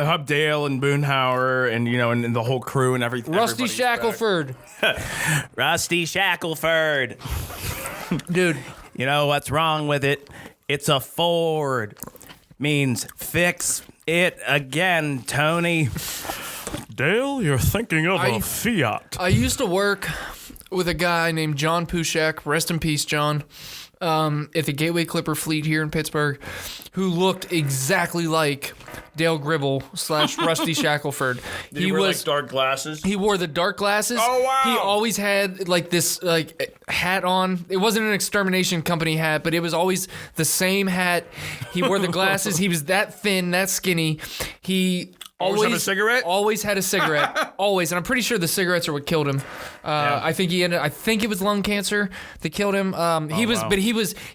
hope Dale and Boonhauer and and the whole crew and everything. Rusty Shackelford. Rusty Shackelford. Dude. You know what's wrong with it? It's a Ford. Means fix it again, Tony. Dale, you're thinking of a Fiat. I used to work with a guy named John Pushek, rest in peace, John, at the Gateway Clipper fleet here in Pittsburgh, who looked exactly like Dale Gribble / Rusty Shackelford. He wore like dark glasses? He wore the dark glasses. Oh, wow. He always had like this hat on. It wasn't an extermination company hat, but it was always the same hat. He wore the glasses. He was that thin, that skinny. He... Always had a cigarette? Always had a cigarette. Always. And I'm pretty sure the cigarettes are what killed him. I think it was lung cancer that killed him.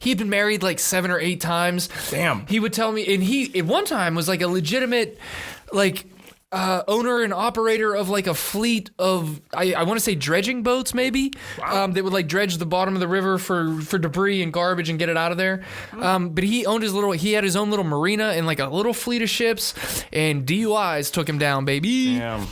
He'd been married like 7 or 8 times. Damn. He would tell me, and he at one time was like a legitimate, like, owner and operator of like a fleet of I want to say dredging boats maybe. Wow. That would like dredge the bottom of the river for debris and garbage and get it out of there. But he had his own little marina and like a little fleet of ships, and DUIs took him down, baby. Damn.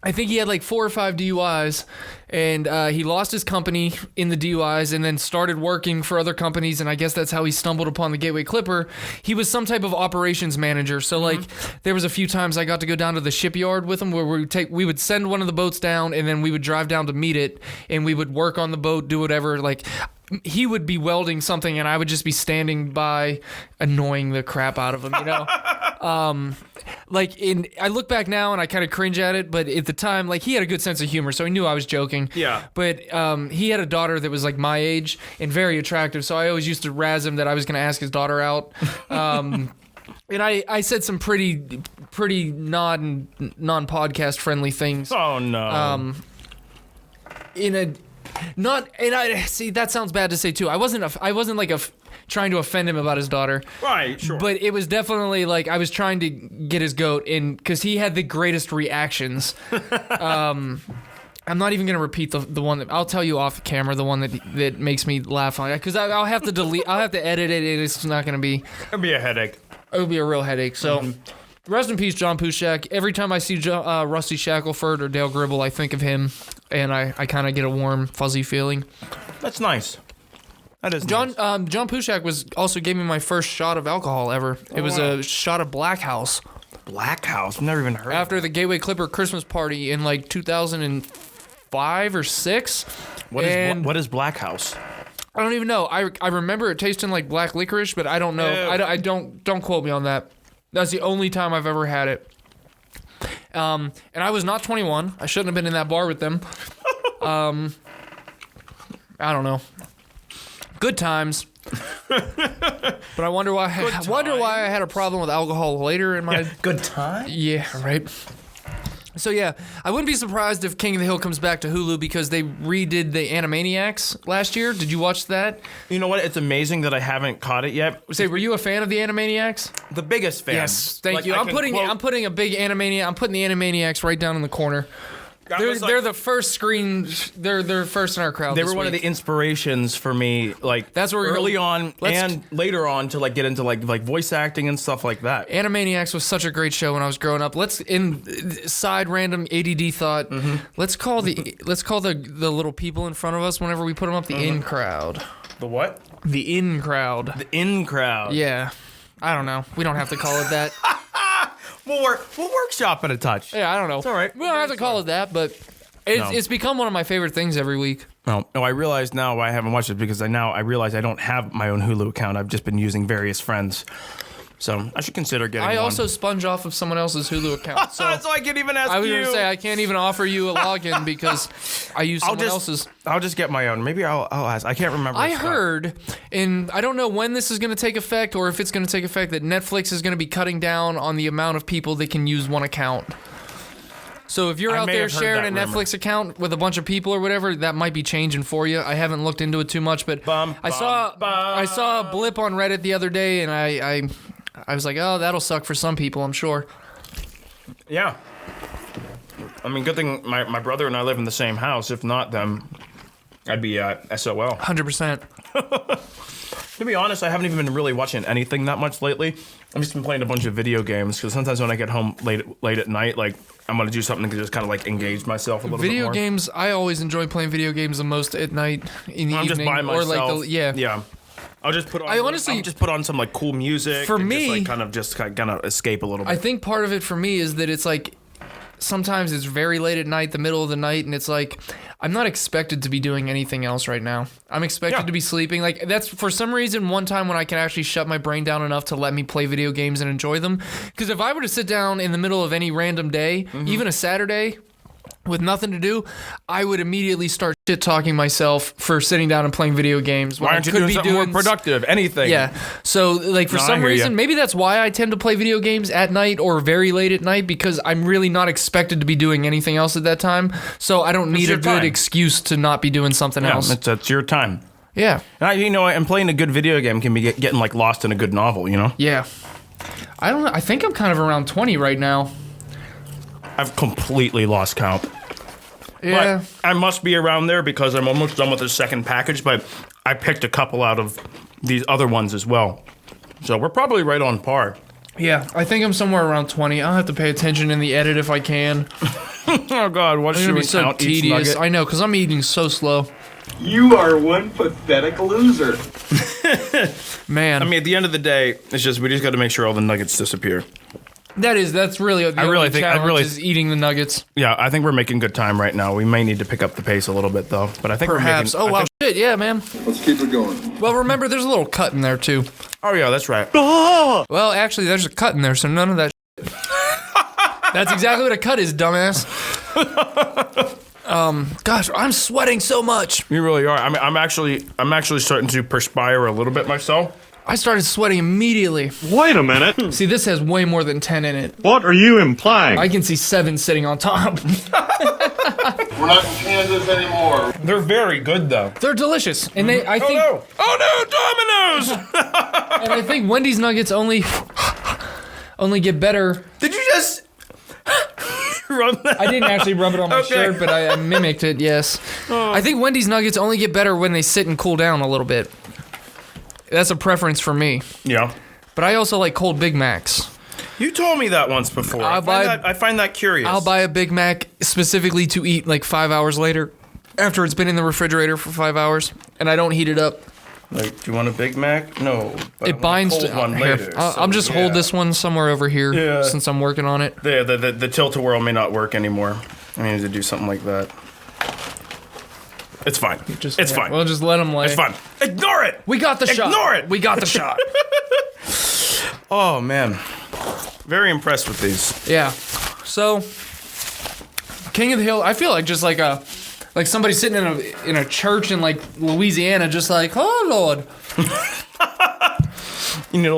I think he had like 4 or 5 DUIs, and he lost his company in the DUIs and then started working for other companies, and I guess that's how he stumbled upon the Gateway Clipper. He was some type of operations manager, so like there was a few times I got to go down to the shipyard with him where we would send one of the boats down, and then we would drive down to meet it, and we would work on the boat, do whatever. Like he would be welding something, and I would just be standing by, annoying the crap out of him, you know. I look back now and I kind of cringe at it, but at the time, like, he had a good sense of humor, so he knew I was joking. Yeah. But he had a daughter that was like my age and very attractive, so I always used to razz him that I was going to ask his daughter out. And I said some pretty non-podcast friendly things. Oh no. I see, that sounds bad to say too. I wasn't like trying to offend him about his daughter. Right, sure. But it was definitely like I was trying to get his goat in because he had the greatest reactions. I'm not even gonna repeat the one that I'll tell you off camera. The one that makes me laugh on it because I'll have to delete. I'll have to edit it. It's not gonna be. It'll be a headache. It'll be a real headache. So. Rest in peace, John Pushak. Every time I see Rusty Shackelford or Dale Gribble, I think of him, and I kind of get a warm, fuzzy feeling. That's nice. That is John. nice. John Pushak also gave me my first shot of alcohol ever. It was a shot of Black House. Black House. I've never even heard. After the Gateway Clipper Christmas party in like 2005 or 6. What is Black House? I don't even know. I remember it tasting like black licorice, but I don't know. Ew. I don't quote me on that. That's the only time I've ever had it. And I was not 21. I shouldn't have been in that bar with them. I don't know. Good times. But I wonder why I had a problem with alcohol later in my Good time? Yeah, right. So yeah, I wouldn't be surprised if King of the Hill comes back to Hulu because they redid the Animaniacs last year. Did you watch that? You know what? It's amazing that I haven't caught it yet. Say, were you a fan of the Animaniacs? The biggest fan. Yes, thank you. I'm putting the Animaniacs right down in the corner. They're the first screen. They're first in our crowd. They were one of the inspirations for me, like that's where early on and later on to like get into like voice acting and stuff like that. Animaniacs was such a great show when I was growing up. Random ADD thought. Mm-hmm. Let's call the little people in front of us whenever we put them up the in crowd. The what? The in crowd. The in crowd. Yeah, I don't know. We don't have to call it that. We'll workshop it a touch. Yeah, I don't know. It's all right. We don't have to call it that, but it's become one of my favorite things every week. No, I realize now why I haven't watched it because I realize I don't have my own Hulu account. I've just been using various friends. So I should consider getting one. I also sponge off of someone else's Hulu account. So I can't even ask you. I was going to say, I can't even offer you a login because I use someone else's. I'll just get my own. Maybe I'll ask. I can't remember. I heard, and I don't know when this is going to take effect or if it's going to take effect, that Netflix is going to be cutting down on the amount of people that can use one account. So if you're out there sharing a Netflix account with a bunch of people or whatever, that might be changing for you. I haven't looked into it too much, but I saw a blip on Reddit the other day, and I was like, oh, that'll suck for some people, I'm sure. Yeah. I mean, good thing my brother and I live in the same house. If not, then I'd be SOL. 100%. To be honest, I haven't even been really watching anything that much lately. I've just been playing a bunch of video games because sometimes when I get home late at night, like I'm gonna do something to just kind of like engage myself a little bit more. Video games, I always enjoy playing video games the most at night in the evening. Just by myself. Or like yeah. I'll just put on. I'll just put on some like cool music. For and me, just kind of escape a little bit. I think part of it for me is that it's like sometimes it's very late at night, the middle of the night, and it's like I'm not expected to be doing anything else right now. I'm expected to be sleeping. Like that's for some reason one time when I can actually shut my brain down enough to let me play video games and enjoy them. Because if I were to sit down in the middle of any random day, even a Saturday, with nothing to do, I would immediately start shit-talking myself for sitting down and playing video games. Why aren't you doing something more productive? Anything. Yeah. So, like, for some reason, maybe that's why I tend to play video games at night or very late at night, because I'm really not expected to be doing anything else at that time. So I don't need a good excuse to not be doing something else. That's your time. Yeah. And playing a good video game can be getting, like, lost in a good novel, you know? Yeah. I don't know. I think I'm kind of around 20 right now. I've completely lost count. Yeah. But I must be around there because I'm almost done with the second package, but I picked a couple out of these other ones as well. So we're probably right on par. Yeah, I think I'm somewhere around 20. I'll have to pay attention in the edit if I can. Oh God, what It's should gonna we be so count each tedious. nugget? I know, because I'm eating so slow. You are one pathetic loser. Man. I mean, at the end of the day, it's just we just got to make sure all the nuggets disappear. That's really the only challenge is eating the nuggets. Yeah, I think we're making good time right now. We may need to pick up the pace a little bit though, but I think Perhaps. we're making. Shit, yeah, man. Let's keep it going. Well, remember, there's a little cut in there, too. Oh yeah, that's right. Well, actually, there's a cut in there, so none of that shit. That's exactly what a cut is, dumbass. Gosh, I'm sweating so much. You really are. I mean, I'm actually starting to perspire a little bit myself. I started sweating immediately. Wait a minute. See, this has way more than 10 in it. What are you implying? I can see 7 sitting on top. We're not in Kansas anymore. They're very good though. They're delicious, and I think, Oh no, Domino's! and I think Wendy's nuggets only get better. Did you just rub that? I didn't actually rub it on my shirt, but I mimicked it. Yes, I think Wendy's nuggets only get better when they sit and cool down a little bit. That's a preference for me. Yeah. But I also like cold Big Macs. You told me that once before. I find that curious. I'll buy a Big Mac specifically to eat like 5 hours later, after it's been in the refrigerator for 5 hours, and I don't heat it up. Like, do you want a Big Mac? No. But It binds to one here. later. I'll just hold this one somewhere over here since I'm working on it. The tilt-a-whirl may not work anymore. I need to do something like that. It's fine. It's fine. We'll just let them lay. It's fine. Ignore it. We got the shot. Ignore it. We got the shot. Oh man, very impressed with these. Yeah. So, King of the Hill. I feel like just like somebody sitting in a church in like Louisiana, just like, oh Lord. You need a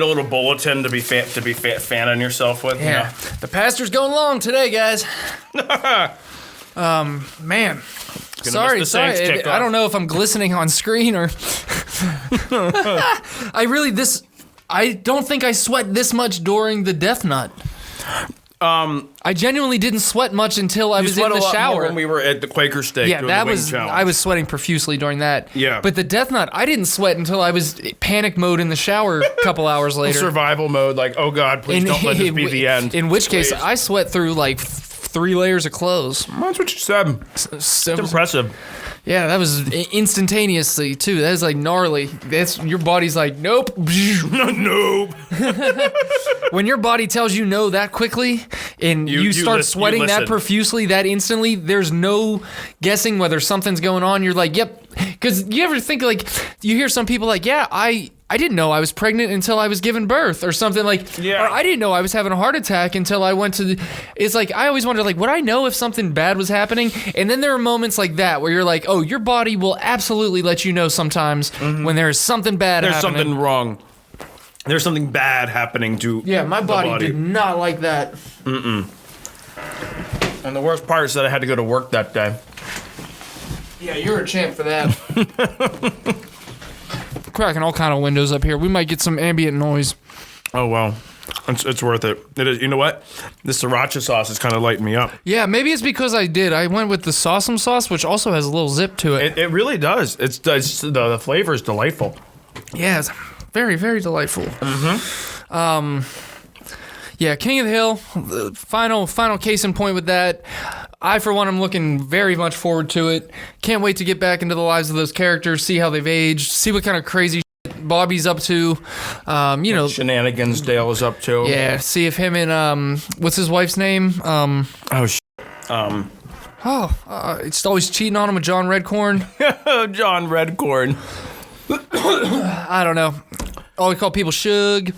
little bulletin to be fanning yourself with. Yeah. You know? The pastor's going long today, guys. Man. Sorry. I don't know if I'm glistening on screen or. I don't think I sweat this much during the Death Nut. I genuinely didn't sweat much until I was in the shower. When we were at the Quaker Steak. Yeah, doing that the wing was. challenge. I was sweating profusely during that. Yeah. But the Death Nut, I didn't sweat until I was panic mode in the shower a couple hours later. Survival mode, like, oh God, please don't let this be the end. In which case, I sweat through like 3 layers of clothes. That's what you said. It's impressive. Yeah, that was instantaneously too. That was like gnarly. That's your body's like, nope. Nope. When your body tells you no that quickly, and you start sweating that profusely, that instantly, there's no guessing whether something's going on. You're like, yep. Because you ever think like, you hear some people like, yeah, I didn't know I was pregnant until I was given birth or something like, yeah. Or I didn't know I was having a heart attack until I went to it's like, I always wondered like, would I know if something bad was happening? And then there are moments like that where you're like, oh, your body will absolutely let you know sometimes when there's something bad happening. There's something wrong. There's something bad happening to my body did not like that. And the worst part is that I had to go to work that day. Yeah, you're a champ for that. Cracking all kind of windows up here. We might get some ambient noise. Oh well, it's worth it. It is. You know what? This sriracha sauce is kind of lighting me up. Yeah, maybe it's because I went with the Sawsum sauce, which also has a little zip to it. It really does. It's the flavor is delightful. Yeah, it's very, very delightful. Yeah, King of the Hill. The final case in point with that. I, for one, am looking very much forward to it. Can't wait to get back into the lives of those characters, see how they've aged, see what kind of crazy shit Bobby's up to. Shenanigans Dale is up to. Yeah, see if him and what's his wife's name? It's always cheating on him with John Redcorn. John Redcorn. I don't know. Always call people Shug.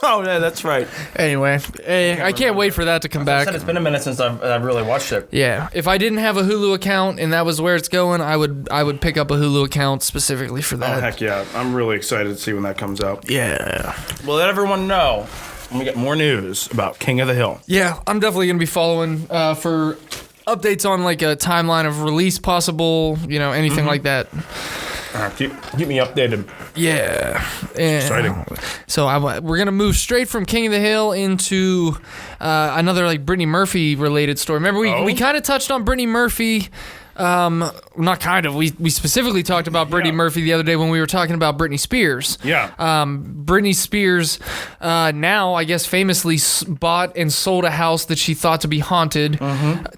Oh yeah, that's right. Anyway, I can't wait for that to come back. It's been a minute since I've really watched it. Yeah, if I didn't have a Hulu account and that was where it's going, I would pick up a Hulu account specifically for that. Oh heck yeah, I'm really excited to see when that comes out. Yeah. We'll let everyone know when we get more news about King of the Hill. Yeah, I'm definitely gonna be following for updates on like a timeline of release possible, anything like that. Keep me updated. Yeah. Exciting. So we're going to move straight from King of the Hill into another like Brittany Murphy related story. Remember, we kind of touched on Brittany Murphy Not kind of. We specifically talked about Brittany Murphy the other day when we were talking about Britney Spears. Yeah. Britney Spears now, I guess, famously bought and sold a house that she thought to be haunted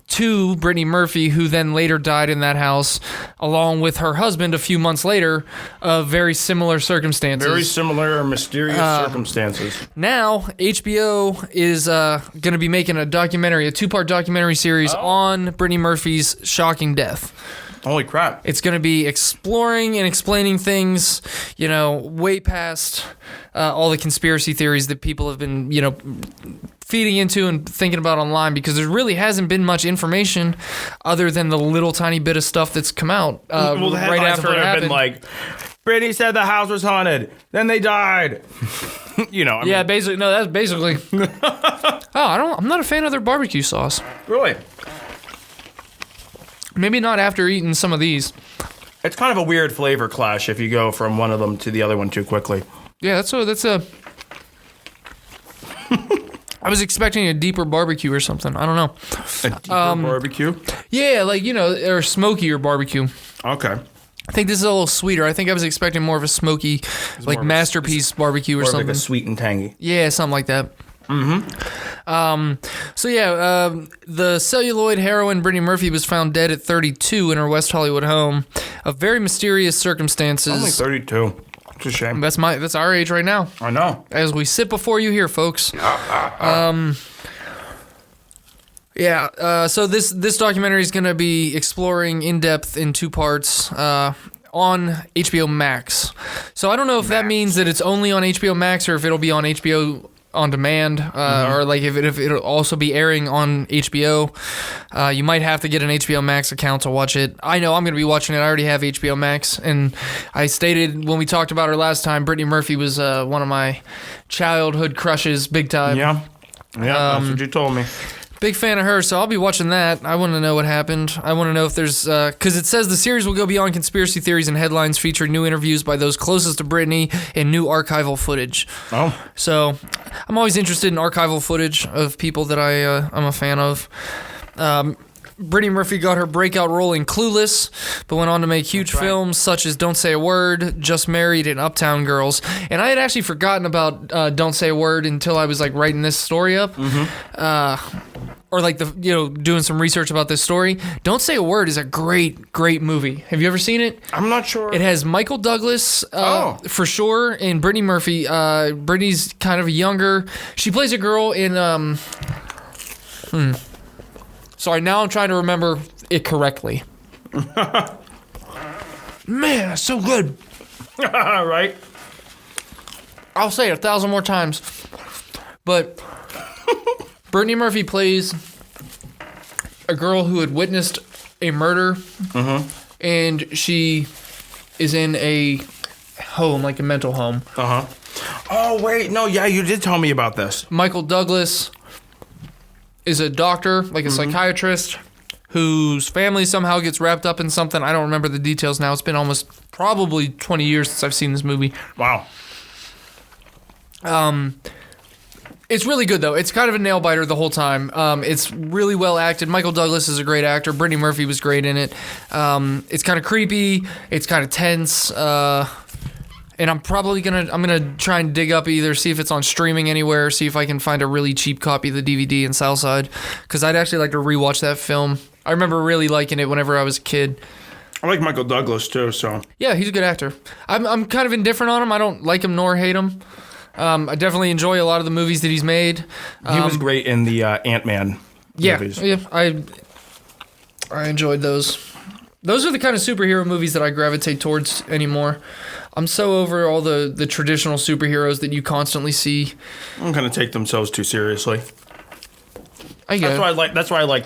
to Brittany Murphy, who then later died in that house, along with her husband a few months later, of very similar circumstances. Very similar mysterious circumstances. Now, HBO is going to be making a documentary, a 2-part documentary series on Brittany Murphy's shocking death. Holy crap. It's going to be exploring and explaining things, way past all the conspiracy theories that people have been, feeding into and thinking about online, because there really hasn't been much information other than the little tiny bit of stuff that's come out right after it happened. Been like, Brittany said the house was haunted, then they died. Basically, no, that's basically. I'm not a fan of their barbecue sauce. Really? Maybe not after eating some of these. It's kind of a weird flavor clash if you go from one of them to the other one too quickly. Yeah, that's a. I was expecting a deeper barbecue or something. I don't know. A deeper barbecue? Yeah, or smokier barbecue. Okay. I think this is a little sweeter. I think I was expecting more of a smoky, masterpiece barbecue or something. Like a sweet and tangy. Yeah, something like that. The celluloid heroine Brittany Murphy was found dead at 32 in her West Hollywood home of very mysterious circumstances. Only 32. It's a shame. That's our age right now. I know. As we sit before you here, folks. So this documentary is going to be exploring in depth in 2 parts on HBO Max. So I don't know if that means that it's only on HBO Max or if it'll be on HBO on demand, or if it'll also be airing on HBO. You might have to get an HBO Max account to watch it. I know I'm going to be watching it. I already have HBO Max, and I stated when we talked about her last time, Brittany Murphy was one of my childhood crushes, big time. Yeah, that's what you told me. Big fan of her, so I'll be watching that. I want to know what happened. I want to know if there's... Because it says the series will go beyond conspiracy theories and headlines featuring new interviews by those closest to Brittany and new archival footage. Oh. So I'm always interested in archival footage of people that I'm a fan of. Brittany Murphy got her breakout role in Clueless, but went on to make huge films such as Don't Say a Word, Just Married, and Uptown Girls. And I had actually forgotten about Don't Say a Word until I was writing this story up. Or doing some research about this story. Don't Say a Word is a great, great movie. Have you ever seen it? I'm not sure. It has Michael Douglas, for sure, and Brittany Murphy. Brittany's kind of younger. She plays a girl in... Sorry, now I'm trying to remember it correctly. Man, that's so good. Right? I'll say it 1,000 more times. But Brittany Murphy plays a girl who had witnessed a murder, and she is in a home, like a mental home. Oh, wait. No, yeah, you did tell me about this. Michael Douglas is a doctor, like a psychiatrist, whose family somehow gets wrapped up in something. I don't remember the details now. It's been probably 20 years since I've seen this movie. Wow. It's really good, though. It's kind of a nail-biter the whole time. It's really well acted. Michael Douglas is a great actor. Brittany Murphy was great in it. It's kind of creepy. It's kind of tense. And I'm probably gonna try and dig up see if it's on streaming anywhere, see if I can find a really cheap copy of the DVD in Southside, because I'd actually like to rewatch that film. I remember really liking it whenever I was a kid. I like Michael Douglas too, so. Yeah, he's a good actor. I'm kind of indifferent on him. I don't like him nor hate him. I definitely enjoy a lot of the movies that he's made. He was great in the Ant-Man movies. Yeah, I enjoyed those. Those are the kind of superhero movies that I gravitate towards anymore. I'm so over all the traditional superheroes that you constantly see. I'm gonna take themselves too seriously. I get it. That's why I like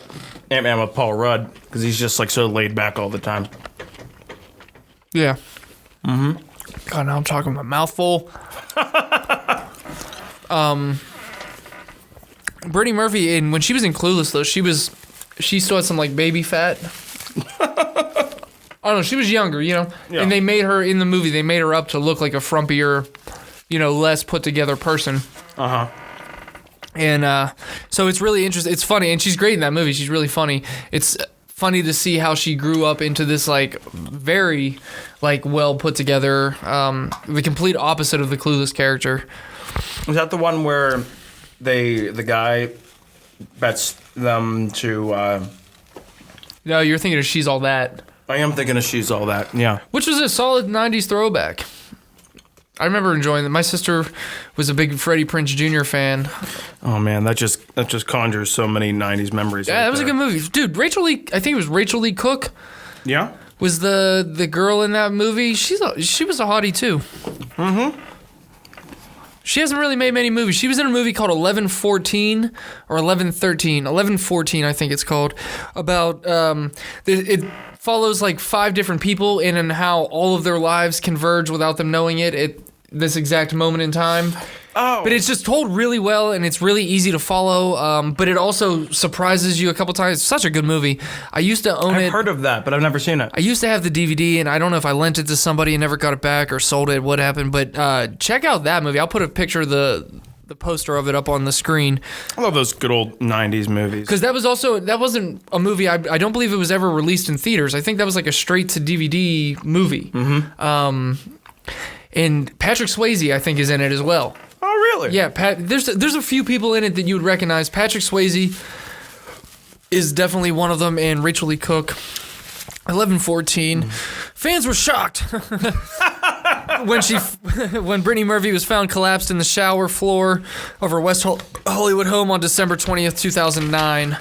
Ant-Man with Paul Rudd, because he's just so laid back all the time. Yeah. God, now I'm talking my mouth full. Brittany Murphy, and when she was in Clueless, though, she still had some baby fat. I don't know, she was younger, Yeah. And they made her, in the movie, they made her up to look like a frumpier, less put together person. And so it's really interesting. It's funny, and she's great in that movie. She's really funny. It's funny to see how she grew up into this like very like well put together, the complete opposite of the clueless character. Is that the one where the guy bets them to? No, you're thinking of She's All That. I am thinking of She's All That. Yeah, which was a solid '90s throwback. I remember enjoying that. My sister was a big Freddie Prinze Jr. fan. Oh man, that just conjures so many '90s memories. Yeah, that was a good movie, dude. Rachel Lee, I think it was Rachel Lee Cook. Yeah, was the girl in that movie. She was a hottie too. Mm-hmm. She hasn't really made many movies. She was in a movie called 1114 or 1113. 1114, I think it's called. About it follows like 5 different people and how all of their lives converge without them knowing it at this exact moment in time. Oh. But it's just told really well, and it's really easy to follow. But it also surprises you a couple times. It's such a good movie. I used to own it. I've heard of that, but I've never seen it. I used to have the DVD, and I don't know if I lent it to somebody and never got it back or sold it, what happened. But check out that movie. I'll put a picture of the poster of it up on the screen. I love those good old 90s movies. Because that wasn't a movie, I don't believe it was ever released in theaters. I think that was like a straight-to-DVD movie. Mm-hmm. And Patrick Swayze, I think, is in it as well. Oh, really? Yeah, there's a few people in it that you would recognize. Patrick Swayze is definitely one of them, and Rachel Lee Cook. 1114. Fans were shocked when Brittany Murphy was found collapsed in the shower floor of her West Hollywood home on December 20th, 2009.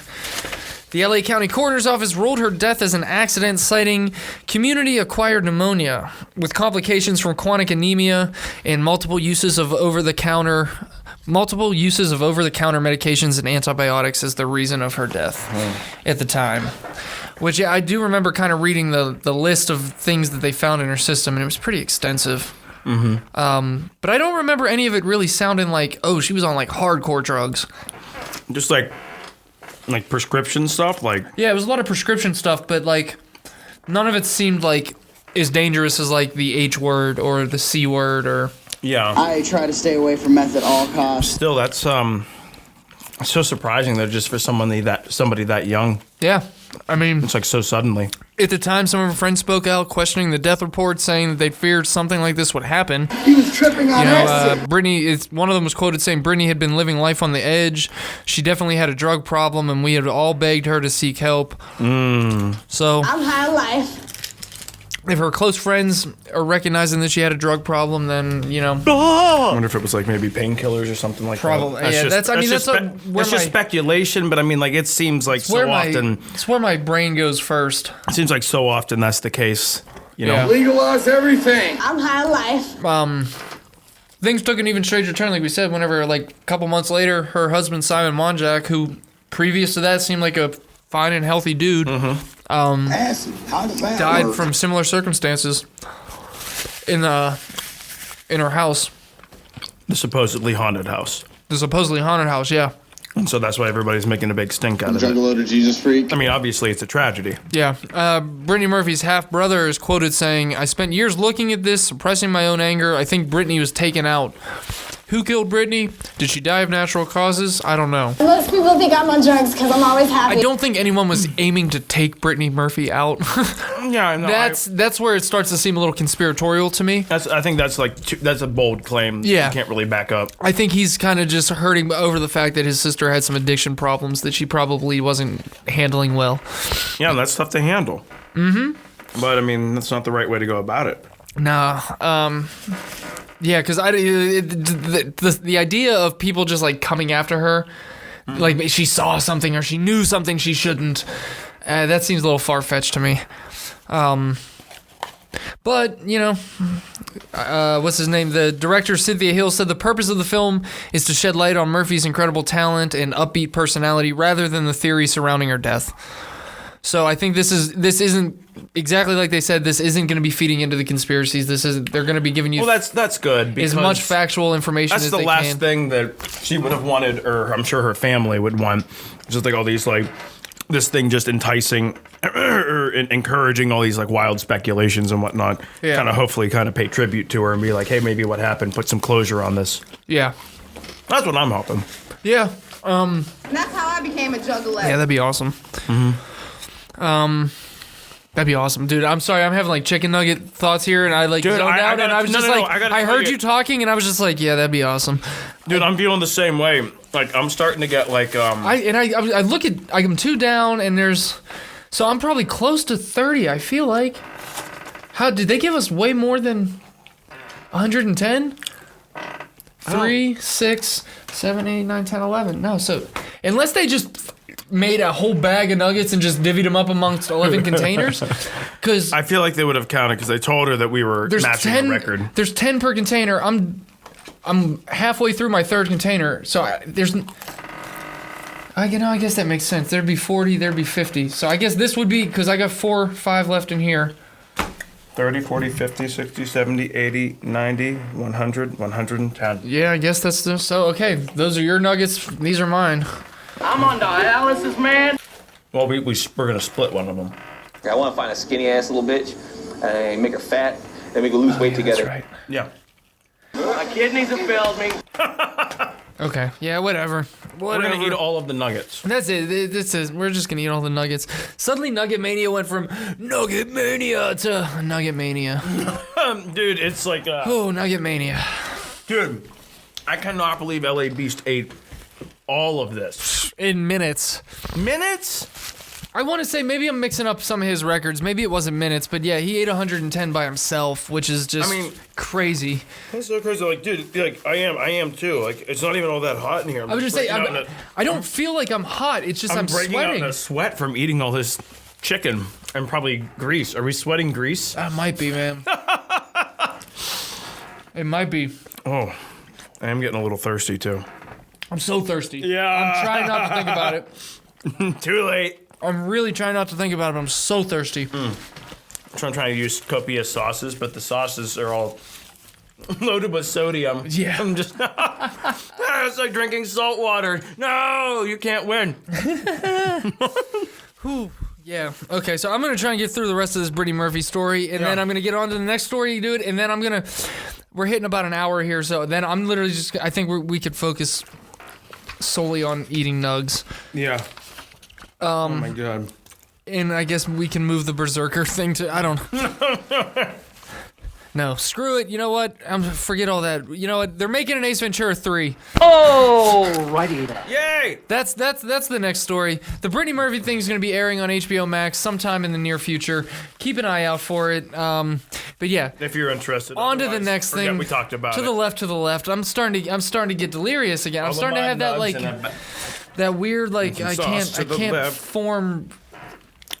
The LA County Coroner's Office ruled her death as an accident, citing community-acquired pneumonia with complications from chronic anemia and multiple uses of over-the-counter medications and antibiotics as the reason of her death at the time. Which I do remember kind of reading the list of things that they found in her system, and it was pretty extensive. Mm-hmm. But I don't remember any of it really sounding like, oh, she was on like hardcore drugs. Just like prescription stuff? Yeah, it was a lot of prescription stuff, but like none of it seemed like as dangerous as like the H word or the C word or... Yeah. I try to stay away from meth at all costs. Still, that's so surprising that just for somebody that young. Yeah. I mean... It's like so suddenly. At the time, some of her friends spoke out questioning the death report, saying that they feared something like this would happen. He was tripping on acid. Brittany, one of them was quoted saying Brittany had been living life on the edge. She definitely had a drug problem, and we had all begged her to seek help. So... I'm high on life. If her close friends are recognizing that she had a drug problem, then, you know... I wonder if it was like maybe painkillers or something like Probably. that. Yeah, that's just speculation, but I mean, like, it seems like so often... It's where my brain goes first. It seems like so often that's the case, you know? Yeah. Legalize everything. I'm high on life. Things took an even stranger turn, like we said, whenever, like, a couple months later, her husband, Simon Monjack, who previous to that seemed like a fine and healthy dude... Acid. How does that died work? from similar circumstances in her house. The supposedly haunted house. The supposedly haunted house, yeah. And so that's why everybody's making a big stink out of it. Juggalo to Jesus freak. I mean, obviously, it's a tragedy. Yeah. Brittany Murphy's half-brother is quoted saying, I spent years looking at this, suppressing my own anger. I think Brittany was taken out. Who killed Brittany? Did she die of natural causes? I don't know. Most people think I'm on drugs because I'm always happy. I don't think anyone was aiming to take Brittany Murphy out. Yeah, no, that's where it starts to seem a little conspiratorial to me. I think that's a bold claim. Yeah. You can't really back up. I think he's kind of just hurting over the fact that his sister had some addiction problems that she probably wasn't handling well. Yeah, that's tough to handle. Mm-hmm. But I mean, that's not the right way to go about it. Nah. Yeah, because the idea of people just like coming after her, like she saw something or she knew something she shouldn't, that seems a little far-fetched to me. But, you know, what's his name? The director, Cynthia Hill, said the purpose of the film is to shed light on Murphy's incredible talent and upbeat personality rather than the theory surrounding her death. So I think this isn't exactly like they said. This isn't going to be feeding into the conspiracies. They're going to be giving you that's good because as much factual information as they can. That's the last thing that she would have wanted, or I'm sure her family would want. Just like all these this thing just enticing or encouraging all these like wild speculations and whatnot. Yeah. Kind of hopefully pay tribute to her and be like, hey, maybe what happened? Put some closure on this. Yeah. That's what I'm hoping. Yeah. And that's how I became a juggalo. Yeah, that'd be awesome. Mm-hmm. That'd be awesome, dude. I'm sorry, I'm having like chicken nugget thoughts here, and I like zoned out, and I was just like, I heard you talking, and I was just like, yeah, that'd be awesome. Dude, I'm feeling the same way. Like, I'm starting to get like, I look at, I'm 2 down, and so I'm probably close to 30. I feel like. How did they give us way more than 110? 3, 6, 7, 8, 9, 10, 11. No, so unless they just made a whole bag of nuggets and just divvied them up amongst 11 containers, because I feel like they would have counted because I told her that we were matching the record. There's 10 per container. I'm halfway through my 3rd container, so I guess that makes sense. There'd be 40, there'd be 50. So I guess this would be, because I got 4, 5 left in here. 30, 40, 50, 60, 70, 80, 90, 100, 110. Yeah, I guess that's so okay. Those are your nuggets. These are mine. I'm on dialysis, man. Well, we're gonna split one of them. I want to find a skinny ass little bitch and make her fat, and we can lose weight together. That's right. Yeah. My kidneys have failed me. Okay. Yeah, whatever. We're gonna eat all of the nuggets. That's it. We're just gonna eat all the nuggets. Suddenly, NuggetMania went from NuggetMania to NuggetMania. Dude, it's like oh, NuggetMania. Dude, I cannot believe LA Beast ate all of this In minutes. Minutes? I want to say maybe I'm mixing up some of his records. Maybe it wasn't minutes, but yeah, he ate 110 by himself, which is just crazy. That's so crazy. Like, dude, like I am too. Like, it's not even all that hot in here. I was just say, I don't feel like I'm hot. It's just I'm breaking sweating. out in a sweat from eating all this chicken and probably grease. Are we sweating grease? Might be, man. It might be. Oh, I am getting a little thirsty too. I'm so thirsty. Yeah. I'm trying not to think about it. Too late. I'm really trying not to think about it, but I'm so thirsty. I'm trying to use copious sauces, but the sauces are all loaded with sodium. Yeah. I'm just, it's like drinking salt water. No, you can't win. Whew. Yeah. Okay, so I'm going to try and get through the rest of this Brittany Murphy story, and then I'm going to get on to the next story, dude, and then we're hitting about an hour here, so then I'm literally just, I think we could focus solely on eating nugs. Yeah. Oh my god. And I guess we can move the berserker thing to, I don't know. No, screw it. You know what? Forget all that. You know what? They're making an Ace Ventura 3. Oh, righty then. Yay! That's the next story. The Brittany Murphy thing is going to be airing on HBO Max sometime in the near future. Keep an eye out for it. But yeah. If you're interested. On to the next thing. We talked about to the left. I'm starting to get delirious again. I'm starting to have that like that weird like I can't form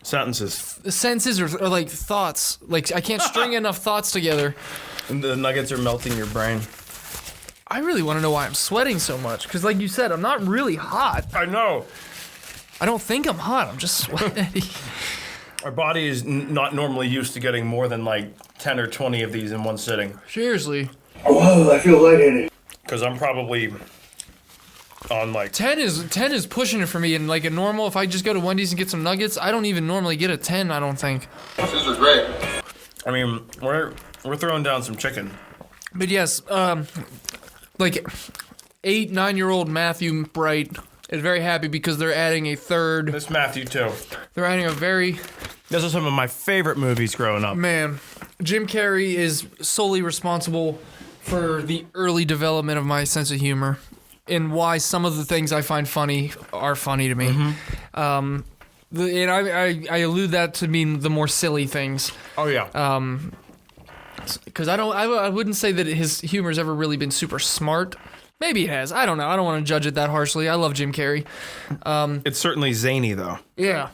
sentences or like thoughts. Like I can't string enough thoughts together. And the nuggets are melting your brain. I really want to know why I'm sweating so much. Because like you said, I'm not really hot. I know. I don't think I'm hot. I'm just sweaty. Our body is not normally used to getting more than like 10 or 20 of these in one sitting. Seriously. Oh, I feel lightheaded. Because I'm probably on like 10 is pushing it for me. And like a normal, if I just go to Wendy's and get some nuggets, I don't even normally get a 10. I don't think. These are great. I mean, we're throwing down some chicken. But yes, like 8-9-year-old Matthew Bright is very happy because they're adding a third. This Matthew too. They're adding a very. Those are some of my favorite movies growing up. Man, Jim Carrey is solely responsible for the early development of my sense of humor and why some of the things I find funny are funny to me. Mm-hmm. And I allude that to mean the more silly things. Oh yeah. Because I wouldn't say that his humor's ever really been super smart. Maybe it has. I don't know. I don't want to judge it that harshly. I love Jim Carrey. It's certainly zany though. Yeah.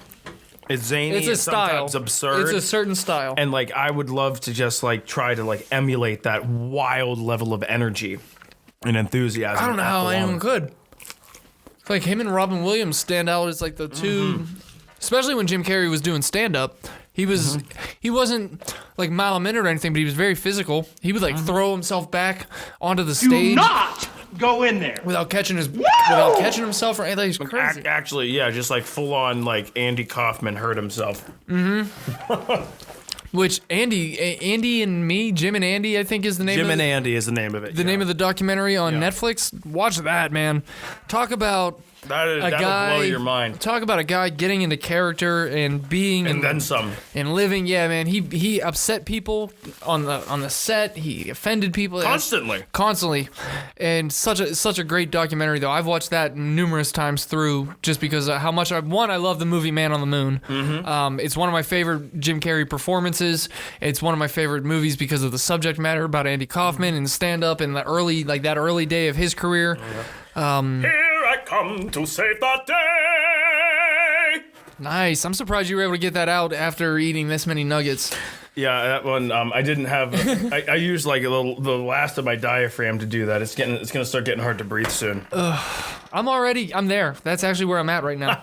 It's zany. It's a style. Sometimes absurd. It's a certain style. And like I would love to just like try to like emulate that wild level of energy and enthusiasm. I don't know how anyone could. Like him and Robin Williams stand out as like the two, especially when Jim Carrey was doing stand up. He wasn't like mile a minute or anything, but he was very physical. He would like throw himself back onto the stage. Do not go in there without catching himself or anything. He's crazy. Actually, yeah, just like full on like Andy Kaufman hurt himself. Mm-hmm. Which Andy and Me, Jim and Andy, I think is the name. Jim and Andy is the name of it. The name of the documentary on Netflix. Watch that, man. Talk about That'll blow your mind. Talk about a guy getting into character and being and then some and living. Yeah, man. He upset people on the set. He offended people constantly, and such a great documentary though. I've watched that numerous times through just because of how much I love the movie Man on the Moon. Mm-hmm. It's one of my favorite Jim Carrey performances. It's one of my favorite movies because of the subject matter about Andy Kaufman and stand up in the early day of his career. Here I come to save the day. Nice. I'm surprised you were able to get that out after eating this many nuggets. Yeah, that one. I didn't have. I used like the last of my diaphragm to do that. It's gonna start getting hard to breathe soon. I'm there. That's actually where I'm at right now.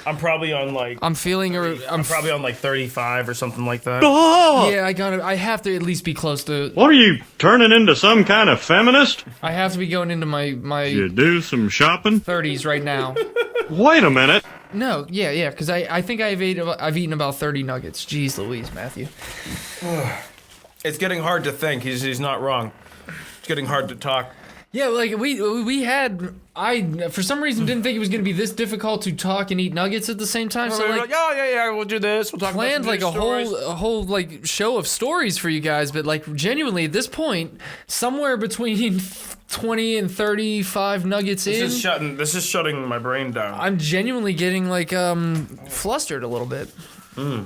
I'm probably on like. I'm probably on like 35 or something like that. Oh! Yeah, I have to at least be close to. What are you turning into some kind of feminist? I have to be going into my You do some shopping? 30s right now. Wait a minute. No, yeah, because I think I've eaten about 30 nuggets. Jeez Louise, Matthew. It's getting hard to think. He's not wrong. It's getting hard to talk. Yeah, like I for some reason didn't think it was going to be this difficult to talk and eat nuggets at the same time. So like, yeah, we'll do this. We'll talk planned about like a whole like show of stories for you guys, but like genuinely at this point, somewhere between 20 and 35 nuggets This is shutting my brain down. I'm genuinely getting like flustered a little bit.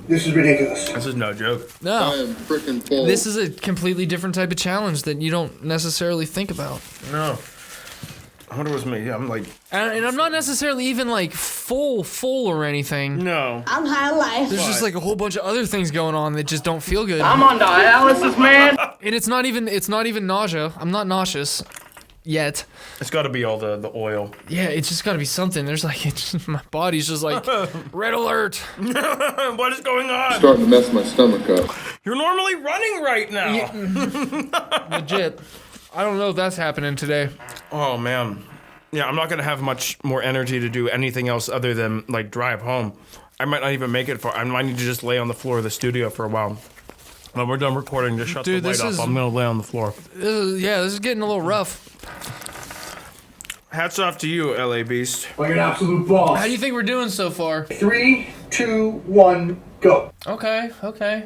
This is ridiculous. This is no joke. I No, am freaking full. this is a completely different type of challenge that you don't necessarily think about. No. I wonder what's me. Yeah, I'm like. And I'm not necessarily even like full or anything. No. I'm high on life. There's just like a whole bunch of other things going on that just don't feel good. I'm on dialysis, man. And it's not even nausea. I'm not nauseous yet. It's got to be all the oil. Yeah, it's just got to be something. There's like my body's just like red alert. What is going on? Starting to mess my stomach up. You're normally running right now. Legit. I don't know if that's happening today. Oh man. Yeah, I'm not gonna have much more energy to do anything else other than like drive home. I might not even make it far. I might need to just lay on the floor of the studio for a while. When we're done recording, just shut the light off. I'm gonna lay on the floor. This is getting a little rough. Hats off to you, LA Beast. Like an absolute boss. How do you think we're doing so far? 3, 2, 1, go. Okay.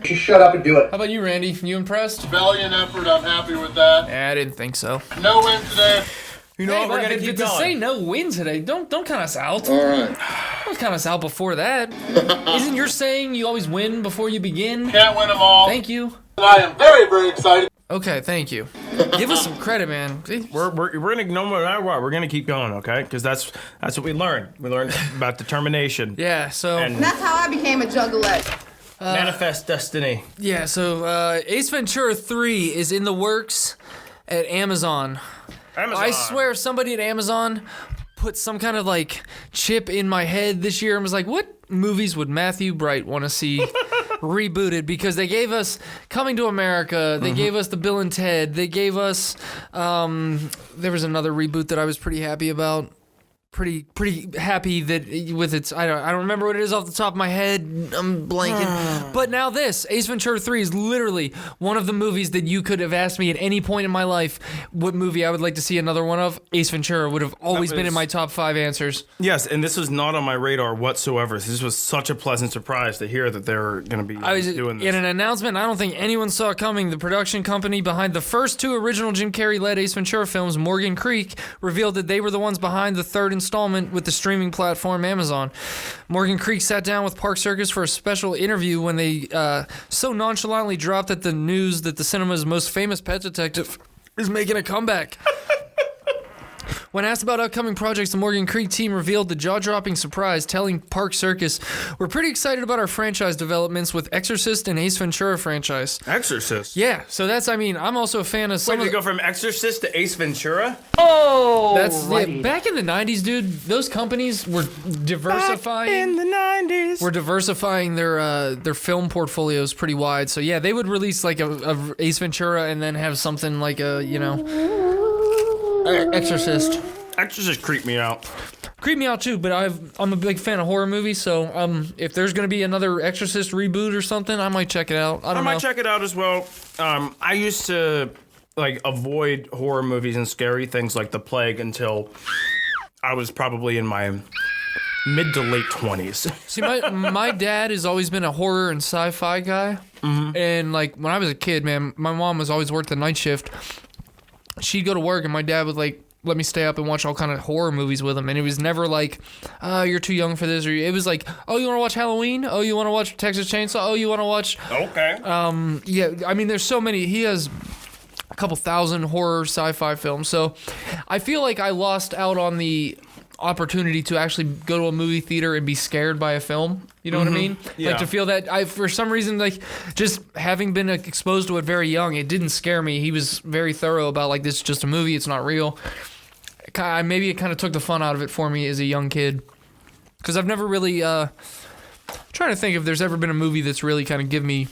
Just shut up and do it. How about you, Randy? You impressed? Valiant effort. I'm happy with that. I didn't think so. No win today. You know what? We're gonna keep to going. say no win today. Don't count us out. All right. Don't count us out before that. Isn't your saying you always win before you begin? Can't win them all. Thank you. And I am very, very excited. Okay, thank you. Give us some credit, man. We're gonna no matter what. We're gonna keep going, okay? Because that's what we learned. We learned about determination. Yeah. So. And That's how I became a juggalette. manifest destiny. Yeah, so Ace Ventura 3 is in the works at Amazon. I swear somebody at Amazon put some kind of like chip in my head this year and was like, what movies would Matthew Bright want to see rebooted? Because they gave us Coming to America, they gave us the Bill and Ted, they gave us, there was another reboot that I was pretty happy about. Pretty happy that with its I don't remember what it is off the top of my head. I'm blanking. But now this Ace Ventura 3 is literally one of the movies that you could have asked me at any point in my life what movie I would like to see another one of. Ace Ventura would have always been in my top 5 answers. Yes, and this was not on my radar whatsoever. This was such a pleasant surprise to hear that they were going to be doing this. In an announcement I don't think anyone saw coming, the production company behind the first 2 original Jim Carrey-led Ace Ventura films, Morgan Creek, revealed that they were the ones behind the third installment with the streaming platform Amazon. Morgan Creek sat down with Park Circus for a special interview when they so nonchalantly dropped the news that the cinema's most famous pet detective is making a comeback. When asked about upcoming projects, the Morgan Creek team revealed the jaw-dropping surprise, telling Park Circus, "We're pretty excited about our franchise developments with Exorcist and Ace Ventura franchise." Exorcist? Yeah, so that's, I'm also a fan of some Wait, did it go from Exorcist to Ace Ventura? Back in the 90s, dude, those companies were diversifying. Back in the 90s. Were diversifying their film portfolios pretty wide. So yeah, they would release like a Ace Ventura and then have something like Exorcist. Exorcist creeped me out. Creep me out too, but I'm a big fan of horror movies, so if there's gonna be another Exorcist reboot or something, I might check it out. I might check it out as well. I used to avoid horror movies and scary things like The Plague until I was probably in my mid to late 20s. See, my dad has always been a horror and sci-fi guy. And like when I was a kid, man, my mom was always worked the night shift. She'd go to work and my dad would like let me stay up and watch all kind of horror movies with him. And it was never like, you're too young for this. Or it was like, oh, you want to watch Halloween? Oh, you want to watch Texas Chainsaw? Oh, you want to watch... Okay. Yeah, I mean, there's so many. He has a couple thousand horror sci-fi films. So I feel like I lost out on the opportunity to actually go to a movie theater and be scared by a film. You know what I mean? Yeah. Like to feel that for some reason, like just having been exposed to it very young, it didn't scare me. He was very thorough about like, this is just a movie. It's not real. Maybe it kind of took the fun out of it for me as a young kid. Because I've never really, trying to think if there's ever been a movie that's really kind of give me...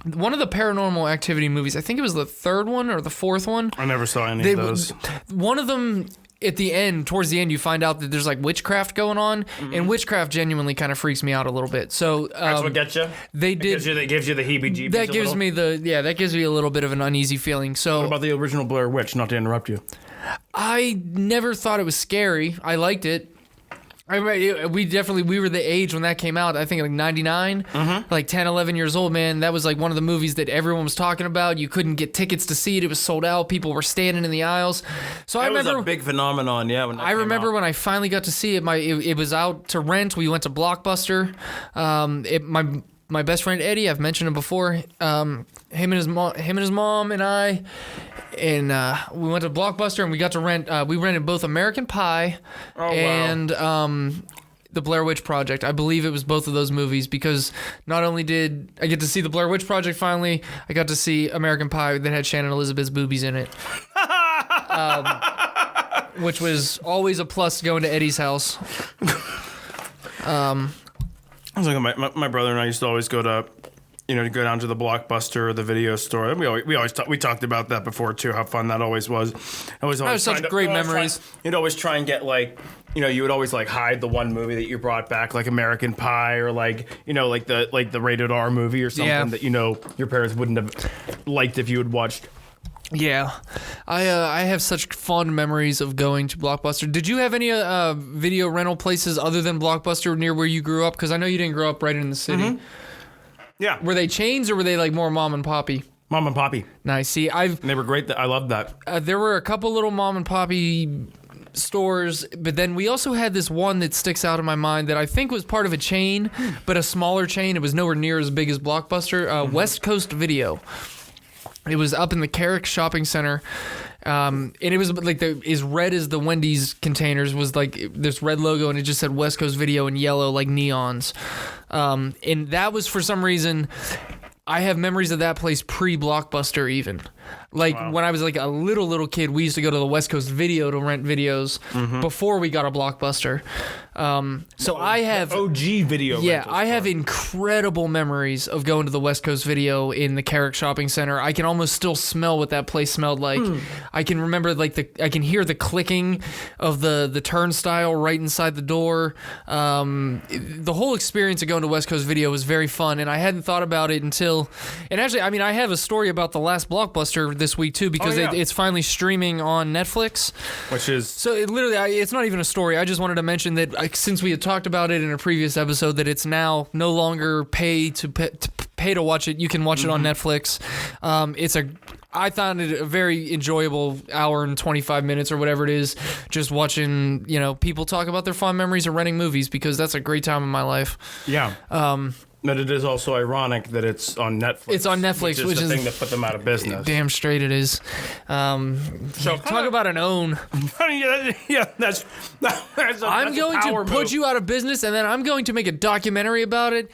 One of the Paranormal Activity movies, I think it was the third one or the fourth one. I never saw any of those. One of them, at the end, towards the end, you find out that there's like witchcraft going on, and witchcraft genuinely kind of freaks me out a little bit. So that's what gets you? They did. It gives you the heebie-jeebies. That gives me that gives me a little bit of an uneasy feeling. So what about the original Blair Witch? Not to interrupt you. I never thought it was scary. I liked it. We were the age when that came out, I think like 99, like 10, 11 years old, man. That was like one of the movies that everyone was talking about. You couldn't get tickets to see it. It was sold out. People were standing in the aisles. So I remember... That was a big phenomenon, yeah. I remember when I finally got to see it, it was out to rent. We went to Blockbuster. My best friend Eddie, I've mentioned him before, him and his mom and I, and we went to Blockbuster and we got to rent. We rented both American Pie and the Blair Witch Project. I believe it was both of those movies because not only did I get to see the Blair Witch Project finally, I got to see American Pie that had Shannon Elizabeth's boobies in it, which was always a plus going to Eddie's house. I was like, my brother and I used to always go to, to go down to the Blockbuster or the video store. We talked about that before too. How fun that always was. That was such great memories. You'd always try and get like, you would always like hide the one movie that you brought back, like American Pie or like, like the rated R movie or something that your parents wouldn't have liked if you had watched. Yeah, I have such fond memories of going to Blockbuster. Did you have any video rental places other than Blockbuster near where you grew up? Because I know you didn't grow up right in the city. Yeah. Were they chains or were they like more mom and poppy? Mom and poppy. Nice. See, they were great. I loved that. There were a couple little mom and poppy stores, but then we also had this one that sticks out in my mind that I think was part of a chain, but a smaller chain. It was nowhere near as big as Blockbuster. West Coast Video. It was up in the Carrick Shopping Center, and it was like as red as the Wendy's containers was like this red logo, and it just said West Coast Video in yellow like neons, and that was for some reason. I have memories of that place pre-Blockbuster even. Like when I was like a little kid, we used to go to the West Coast Video to rent videos before we got a Blockbuster. So I have OG video. Yeah, I have incredible memories of going to the West Coast Video in the Carrick Shopping Center. I can almost still smell what that place smelled like. I can remember I can hear the clicking of the turnstile right inside the door. The whole experience of going to West Coast Video was very fun, and I hadn't thought about it until. And actually, I mean, I have a story about the last Blockbuster this week too because it's finally streaming on Netflix. Which is so it's not even a story. I just wanted to mention that since we had talked about it in a previous episode, that it's now no longer pay to watch it. You can watch it on Netflix. I found it a very enjoyable hour and 25 minutes or whatever it is, just watching people talk about their fond memories of renting movies because that's a great time in my life. Yeah. But it is also ironic that it's on Netflix. It's on Netflix, which is the thing that put them out of business. Damn straight it is. So talk about an own. that's I'm going to put you out of business, and then I'm going to make a documentary about it.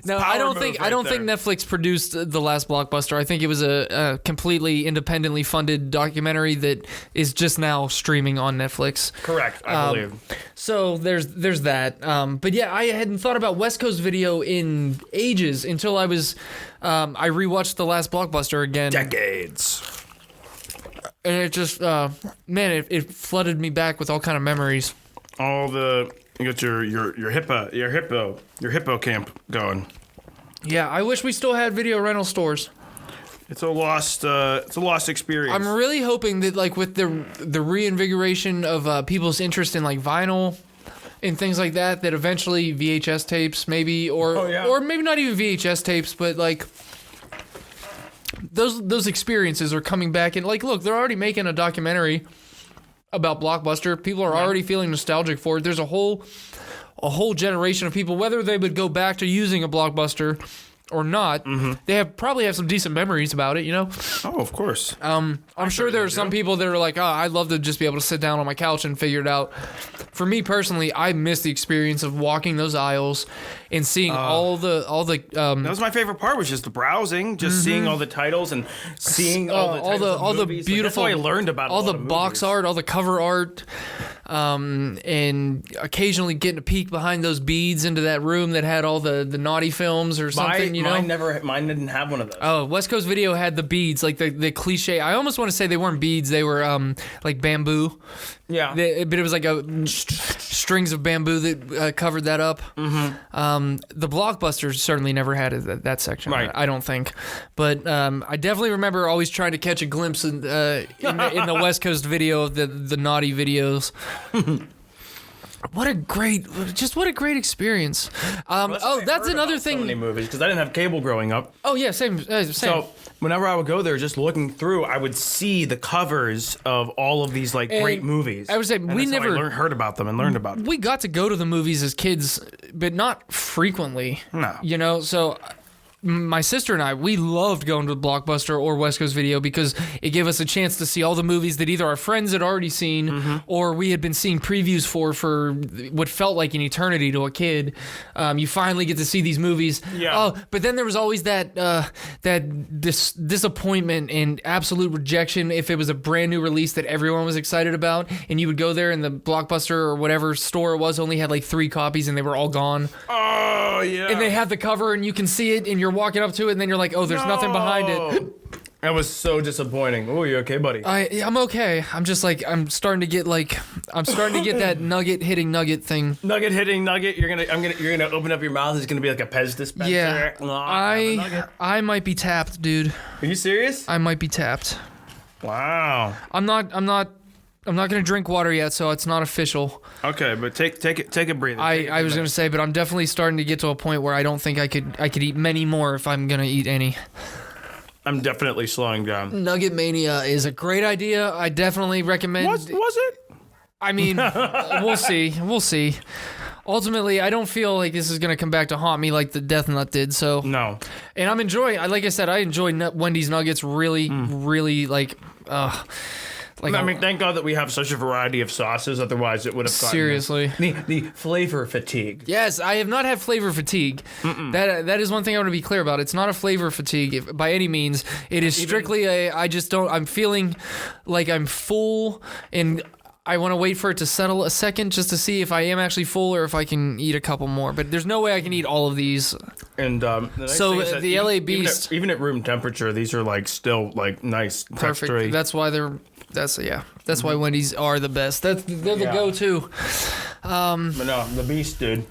No, I don't think Netflix produced the last Blockbuster. I think it was a completely independently funded documentary that is just now streaming on Netflix. Correct, I believe. So there's that. But yeah, I hadn't thought about West Coast Video in ages until I I rewatched the last Blockbuster again. Decades. And it just it flooded me back with all kind of memories. You got your hippo camp going. Yeah, I wish we still had video rental stores. It's a lost experience. I'm really hoping that like with the reinvigoration of people's interest in like vinyl and things like that eventually VHS tapes maybe or maybe not even VHS tapes, but like those experiences are coming back. And like, look, they're already making a documentary about Blockbuster. People are already feeling nostalgic for it. There's a whole generation of people, whether they would go back to using a Blockbuster or not, they probably have some decent memories about it, you know? Oh, of course. I'm sure there are some people that are like, oh, I'd love to just be able to sit down on my couch and figure it out. For me personally, I miss the experience of walking those aisles and seeing all the. That was my favorite part, was just the browsing, just seeing all the titles and seeing all the the beautiful. Like, that's how I learned about all the box art, all the cover art, and occasionally getting a peek behind those beads into that room that had all the naughty films or something. Mine didn't have one of those. Oh, West Coast Video had the beads, like the cliche. I almost want to say they weren't beads; they were like bamboo. Yeah, but it was like strings of bamboo that covered that up. The Blockbuster certainly never had that section. Right. I don't think, but I definitely remember always trying to catch a glimpse in the West Coast Video of the naughty videos. What a great experience. That's another thing. So many movies, because I didn't have cable growing up. Oh yeah, same. So whenever I would go there, just looking through, I would see the covers of all of these like great movies. I would say we never heard about them and learned about them. We got to go to the movies as kids, but not frequently. No, you know, so. My sister and I, we loved going to Blockbuster or West Coast Video because it gave us a chance to see all the movies that either our friends had already seen or we had been seeing previews for what felt like an eternity to a kid. You finally get to see these movies. Yeah. Oh, but then there was always that disappointment and absolute rejection if it was a brand new release that everyone was excited about, and you would go there and the Blockbuster or whatever store it was only had like 3 copies and they were all gone. Oh yeah. And they have the cover and you can see it and you're walking up to it and then you're like, oh, there's nothing behind it. That was so disappointing. Oh, you okay, buddy? I'm okay. I'm just like, I'm starting to get that nugget hitting nugget thing. Nugget hitting nugget. You're gonna open up your mouth. It's gonna be like a Pez dispenser. Yeah. I might be tapped, dude. Are you serious? I might be tapped. Wow. I'm not gonna drink water yet, so it's not official. Okay, but take a breather. I was gonna say, but I'm definitely starting to get to a point where I don't think I could eat many more if I'm gonna eat any. I'm definitely slowing down. NuggetMania is a great idea. I definitely recommend. Was it? I mean, we'll see. We'll see. Ultimately, I don't feel like this is going to come back to haunt me like the Death Nut did. So no. And I'm enjoying. Like I said, I enjoy Wendy's nuggets. Really, really like. I mean, thank God that we have such a variety of sauces. Otherwise, it would have gotten seriously the flavor fatigue. Yes, I have not had flavor fatigue. That is one thing I want to be clear about. It's not a flavor fatigue by any means. It is strictly I'm feeling like I'm full and I want to wait for it to settle a second just to see if I am actually full or if I can eat a couple more. But there's no way I can eat all of these. And so the LA Beast, even at room temperature, these are like still like nice, perfect. Textury. That's why That's why Wendy's are the best. They're the go-to. But no, the Beast, dude.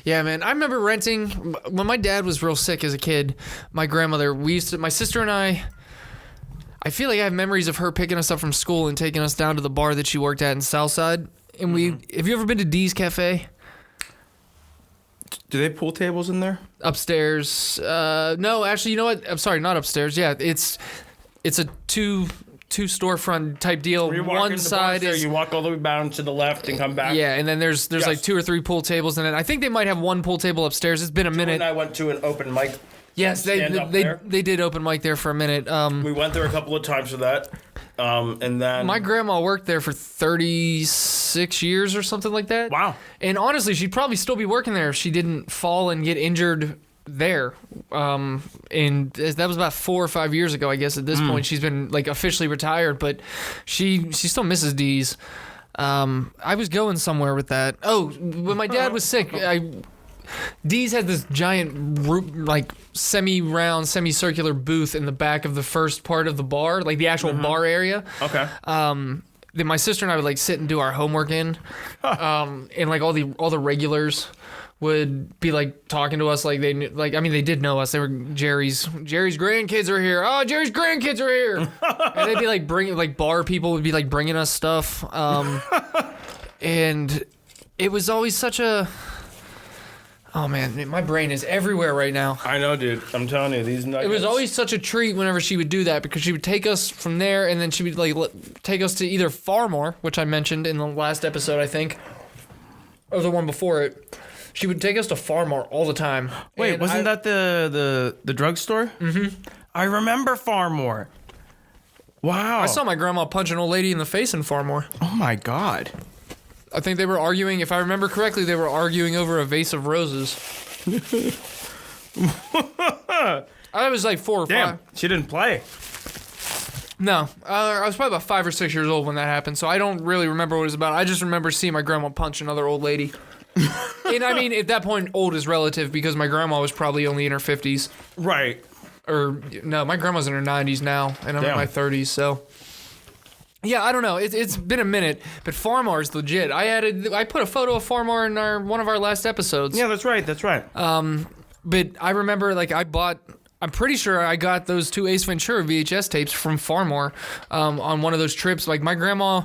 Yeah, man. I remember renting when my dad was real sick as a kid. My grandmother, my sister and I feel like I have memories of her picking us up from school and taking us down to the bar that she worked at in Southside. And have you ever been to Dee's Cafe? Do they have pool tables in there? Upstairs. No, actually, you know what? I'm sorry, not upstairs. Yeah, it's a two storefront type deal. One side is you walk all the way down to the left and come back. Yeah, and then there's like 2 or 3 pool tables in it. I think they might have one pool table upstairs. It's been a minute. And I went to an open mic. Yes, they did open mic there for a minute. We went there a couple of times for that. And then my grandma worked there for 36 years or something like that. Wow. And honestly, she'd probably still be working there if she didn't fall and get injured there. And that was about 4 or 5 years ago, I guess. At this point, she's been like officially retired, but she still misses D's. I was going somewhere with that. Oh, when my dad was sick, D's had this giant, like, semi-round, semicircular booth in the back of the first part of the bar, like the actual bar area. Okay. Then my sister and I would like sit and do our homework in, and like all the regulars would be like talking to us like they knew, like, I mean, they did know us. They were Jerry's grandkids are here. Oh, Jerry's grandkids are here. And they'd be like bringing, like, bar people would be like bringing us stuff. And it was always such a, oh man, my brain is everywhere right now. I know, dude. I'm telling you, these nuggets. It was always such a treat whenever she would do that, because she would take us from there, and then she would like take us to either Farmore, which I mentioned in the last episode, I think, or the one before it. She would take us to Farmore all the time. Wait, wasn't that the drugstore? Mm-hmm. I remember Farmore. Wow. I saw my grandma punch an old lady in the face in Farmore. Oh my God. I think they were arguing, if I remember correctly, they were arguing over a vase of roses. I was like 4 or 5. Damn, she didn't play. No, I was probably about 5 or 6 years old when that happened, so I don't really remember what it was about. I just remember seeing my grandma punch another old lady. And I mean, at that point, old is relative, because my grandma was probably only in her 50s. Right. Or, no, my grandma's in her 90s now, and I'm in my 30s, so... Yeah, I don't know. It's been a minute, but Farmore is legit. I put a photo of Farmore in one of our last episodes. Yeah, that's right. That's right. But I remember, like, I'm pretty sure I got those 2 Ace Ventura VHS tapes from Farmore on one of those trips. Like, my grandma,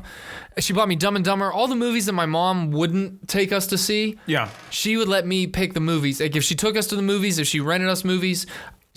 she bought me Dumb and Dumber. All the movies that my mom wouldn't take us to see, yeah, she would let me pick the movies. Like, if she took us to the movies, if she rented us movies,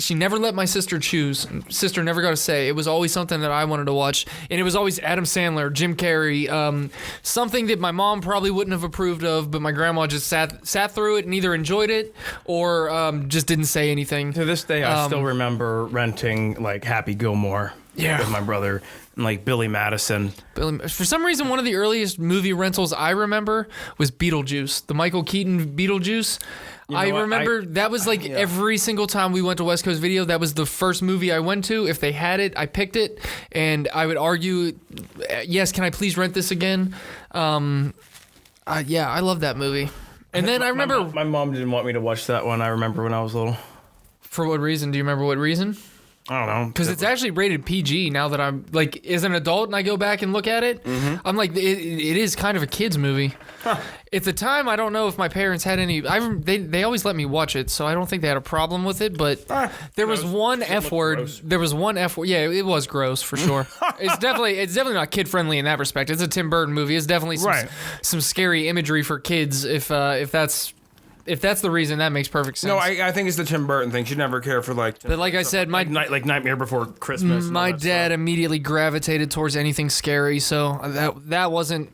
she never let my sister choose. Sister never got a say. It was always something that I wanted to watch. And it was always Adam Sandler, Jim Carrey, something that my mom probably wouldn't have approved of, but my grandma just sat through it and either enjoyed it or just didn't say anything. To this day, I still remember renting, like, Happy Gilmore with my brother and, like, Billy Madison. For some reason, one of the earliest movie rentals I remember was Beetlejuice, the Michael Keaton Beetlejuice. I remember that was like every single time we went to West Coast Video, that was the first movie I went to. If they had it, I picked it, and I would argue, yes, can I please rent this again? Yeah, I love that movie. And then I remember... My mom didn't want me to watch that one, I remember, when I was little. For what reason? Do you remember what reason? I don't know. Because it's actually rated PG now that I'm, like, as an adult and I go back and look at it, I'm like, it is kind of a kid's movie. Huh. At the time, I don't know if my parents had any, they always let me watch it, so I don't think they had a problem with it, but there was one F word. Gross. There was one F word. Yeah, it was gross, for sure. It's definitely not kid-friendly in that respect. It's a Tim Burton movie. It's definitely some scary imagery for kids, if that's the reason. That makes perfect sense. No, I think it's the Tim Burton thing. She'd never care for, like... But like I said, like Nightmare Before Christmas. My dad immediately gravitated towards anything scary, so that wasn't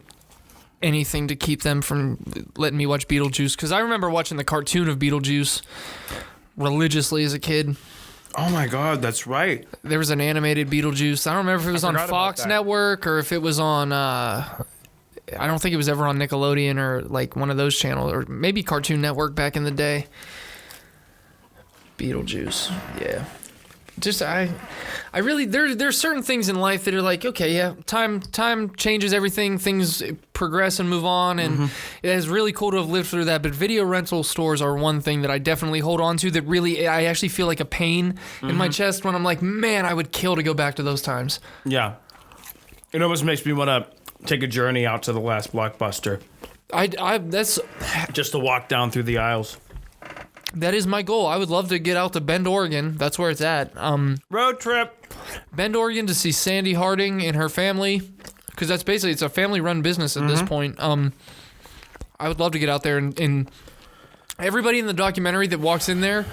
anything to keep them from letting me watch Beetlejuice. Because I remember watching the cartoon of Beetlejuice religiously as a kid. Oh my God, that's right. There was an animated Beetlejuice. I don't remember if it was on Fox Network or if it was on... I don't think it was ever on Nickelodeon or like one of those channels, or maybe Cartoon Network back in the day. Beetlejuice, yeah. Just I really there's certain things in life that are like, okay, yeah, time changes everything, things progress and move on, and it is really cool to have lived through that. But video rental stores are one thing that I definitely hold on to, that really I actually feel like a pain in my chest when I'm like, man, I would kill to go back to those times. Yeah, it almost makes me want to take a journey out to the last Blockbuster. That's just to walk down through the aisles. That is my goal. I would love to get out to Bend, Oregon. That's where it's at. Road trip. Bend, Oregon, to see Sandy Harding and her family, because that's basically, it's a family-run business at this point. I would love to get out there, and everybody in the documentary that walks in there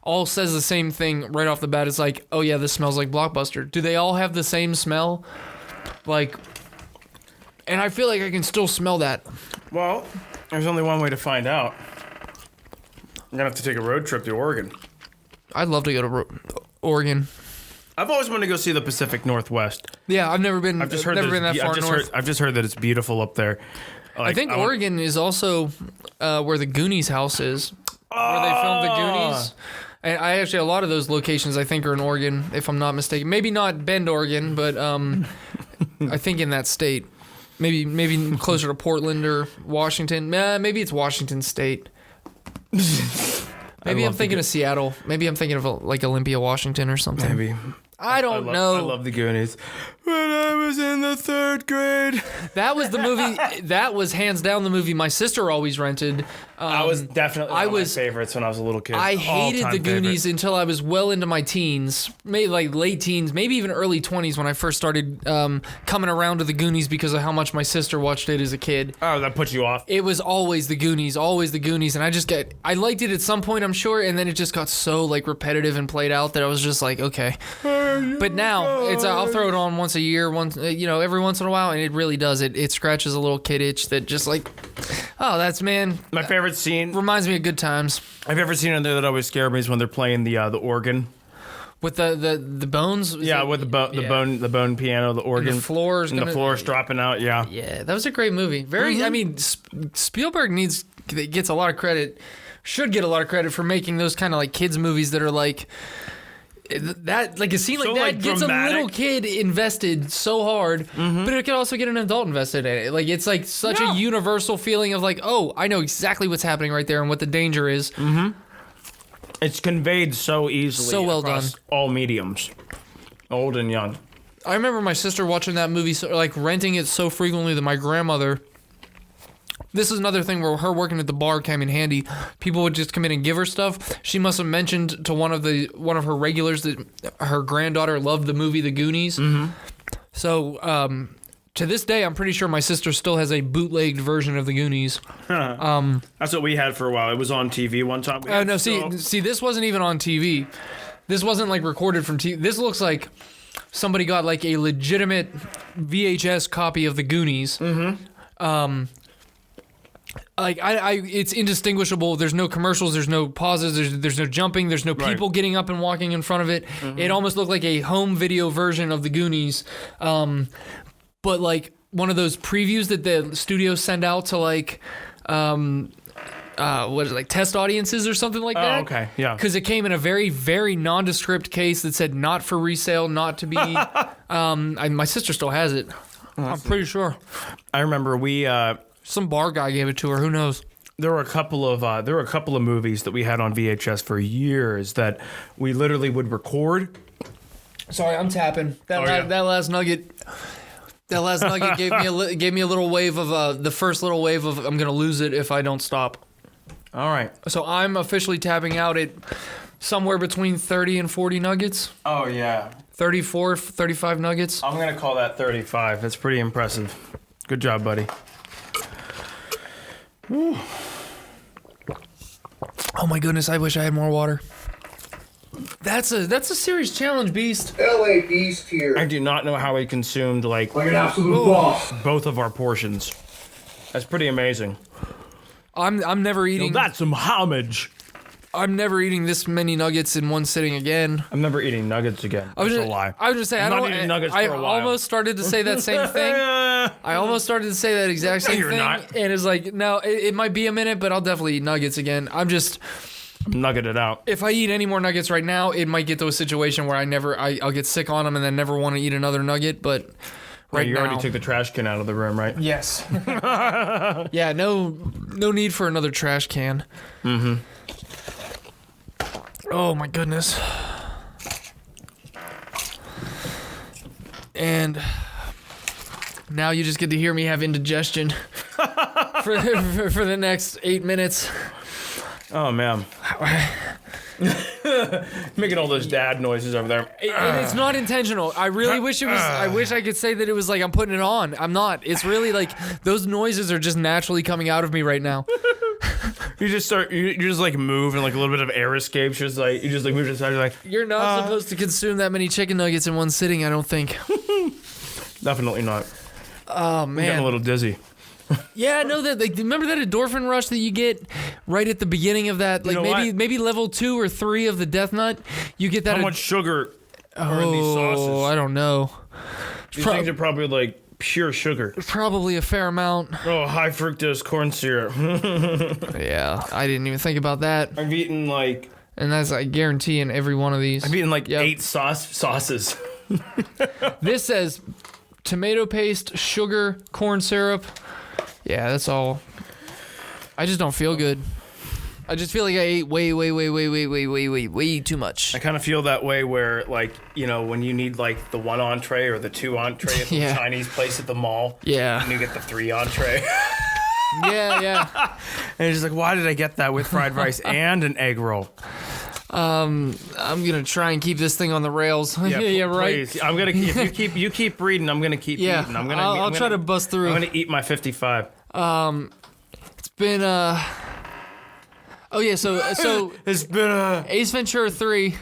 all says the same thing right off the bat. It's like, oh yeah, this smells like Blockbuster. Do they all have the same smell? Like... And I feel like I can still smell that. Well, there's only one way to find out. I'm going to have to take a road trip to Oregon. I'd love to go to Oregon. I've always wanted to go see the Pacific Northwest. Yeah, I've never been. I've just heard that far north. I've just heard that it's beautiful up there. Like, I think Oregon is also where the Goonies house is, where they filmed the Goonies. And a lot of those locations I think are in Oregon, if I'm not mistaken. Maybe not Bend, Oregon, but I think in that state. Maybe closer to Portland or Washington. Maybe it's Washington State. Maybe I'm thinking of Seattle. Maybe I'm thinking of like Olympia, Washington or something. Maybe. I don't know. I love the Goonies. When I was in the 3rd grade. That was the movie. That was hands down the movie my sister always rented. I was definitely one of my favorites when I was a little kid. I hated All-time the Goonies favorite. until I was well into my teens, maybe like late teens, maybe even early 20s when I first started coming around to the Goonies because of how much my sister watched it as a kid. Oh, that put you off. It was always the Goonies, and I liked it at some point, I'm sure, and then it just got so like repetitive and played out that I was just like, okay. But now I'll throw it on once a year, every once in a while, and it really does. It scratches a little kid itch that just like, oh, that's my favorite scene. Reminds me of good times. My favorite scene in there that always scared me is when they're playing the organ. With the bones? With the bone piano, the organ. And the floors. And the floors dropping out, yeah. Yeah, that was a great movie. I mean, Spielberg gets a lot of credit, should get a lot of credit for making those kind of like kids movies that are like, that like a scene like that like gets dramatic. A little kid invested so hard, but it can also get an adult invested in it. Like it's like such a universal feeling of like, oh, I know exactly what's happening right there and what the danger is. It's conveyed so easily, so well done, all mediums, old and young. I remember my sister watching that movie, like renting it so frequently that my grandmother. This is another thing where her working at the bar came in handy. People would just come in and give her stuff. She must have mentioned to one of her regulars that her granddaughter loved the movie The Goonies. So to this day, I'm pretty sure my sister still has a bootlegged version of The Goonies. That's what we had for a while. It was on TV one time. Oh no! See, this wasn't even on TV. This wasn't like recorded from TV. This looks like somebody got like a legitimate VHS copy of The Goonies. Like it's indistinguishable. There's no commercials. There's no pauses. There's no jumping. There's no people getting up and walking in front of it. It almost looked like a home video version of The Goonies, but like one of those previews that the studios send out to like, what is it, like test audiences or something like that. Oh, okay, yeah. Because it came in a very, very nondescript case that said not for resale, not to be. My sister still has it. I'm pretty sure. I remember some bar guy gave it to her. Who knows? There were a couple of movies that we had on VHS for years that we literally would record. Sorry, I'm tapping. That last nugget. That last nugget gave me a little wave of the first little wave of I'm gonna lose it if I don't stop. All right. So I'm officially tapping out at somewhere between 30 and 40 nuggets. Oh yeah. 34, 35 nuggets. I'm gonna call that 35. That's pretty impressive. Good job, buddy. Whew. Oh my goodness, I wish I had more water. That's a serious challenge, Beast. LA Beast here. I do not know how he consumed like an absolute boss. Both of our portions. That's pretty amazing. I'm never eating. That's some homage. I'm never eating this many nuggets in one sitting again. I'm never eating nuggets again. That's a lie. I was just saying, I'm not eating nuggets for a while. I almost started to say that same thing. I almost started to say that exact same thing. Not. And it's like, no, it might be a minute, but I'll definitely eat nuggets again. I'm nugget it out. If I eat any more nuggets right now, it might get to a situation where I'll get sick on them and then never want to eat another nugget. But right you now, already took the trash can out of the room, right? Yes. Yeah. No need for another trash can. Oh my goodness. And now you just get to hear me have indigestion for the next 8 minutes. Oh man. Making all those dad noises over there. It's not intentional. I really wish it was. I wish I could say that it was like I'm putting it on. I'm not. It's really like those noises are just naturally coming out of me right now. You just like move and like a little bit of air escapes. You just like move to the side. You're like, you're not supposed to consume that many chicken nuggets in one sitting. I don't think. Definitely not. Oh man, I'm getting a little dizzy. Yeah, no. That like, remember that endorphin rush that you get right at the beginning of that? Like maybe level 2 or 3 of the death nut. You get that. How much sugar are in these sauces? I don't know. These things are probably like pure sugar. Probably a fair amount. Oh, high fructose corn syrup. Yeah, I didn't even think about that. I've eaten like, and that's I guarantee in every one of these. I've eaten like 8 sauces. This says tomato paste, sugar, corn syrup. Yeah, that's all. I just don't feel good. I just feel like I ate way too much. I kind of feel that way where, like, you know, when you need, like, the 1 entree or the 2 entree at the Chinese place at the mall. Yeah. And you get the 3 entree. Yeah. And it's just like, why did I get that with fried rice and an egg roll? I'm gonna try and keep this thing on the rails. Yeah, right. Please. I'm gonna if you keep reading, I'm gonna keep eating. I'll try to bust through. I'm gonna eat my 55. It's been Oh yeah, so It's been Ace Ventura 3.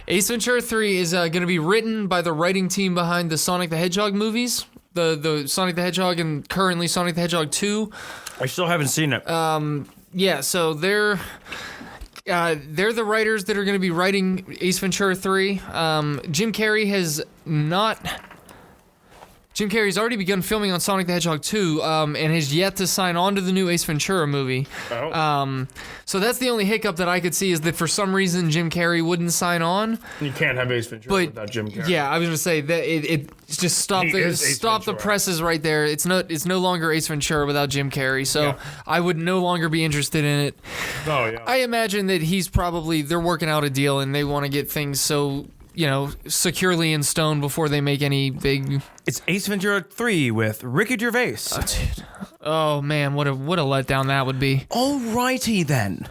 Ace Ventura 3 is gonna be written by the writing team behind the Sonic the Hedgehog movies. The Sonic the Hedgehog and currently Sonic the Hedgehog 2. I still haven't seen it. Yeah, so they're the writers that are going to be writing Ace Ventura 3. Jim Carrey's already begun filming on Sonic the Hedgehog 2 and has yet to sign on to the new Ace Ventura movie. Oh. So that's the only hiccup that I could see is that for some reason Jim Carrey wouldn't sign on. You can't have Ace Ventura without Jim Carrey. Yeah, I was going to say that it just stop the presses right there. It's no longer Ace Ventura without Jim Carrey. So I would no longer be interested in it. Oh yeah. I imagine that they're working out a deal and they want to get things so, you know, securely in stone before they make any big. It's Ace Ventura 3 with Ricky Gervais. Oh man, what a letdown that would be. Alrighty then.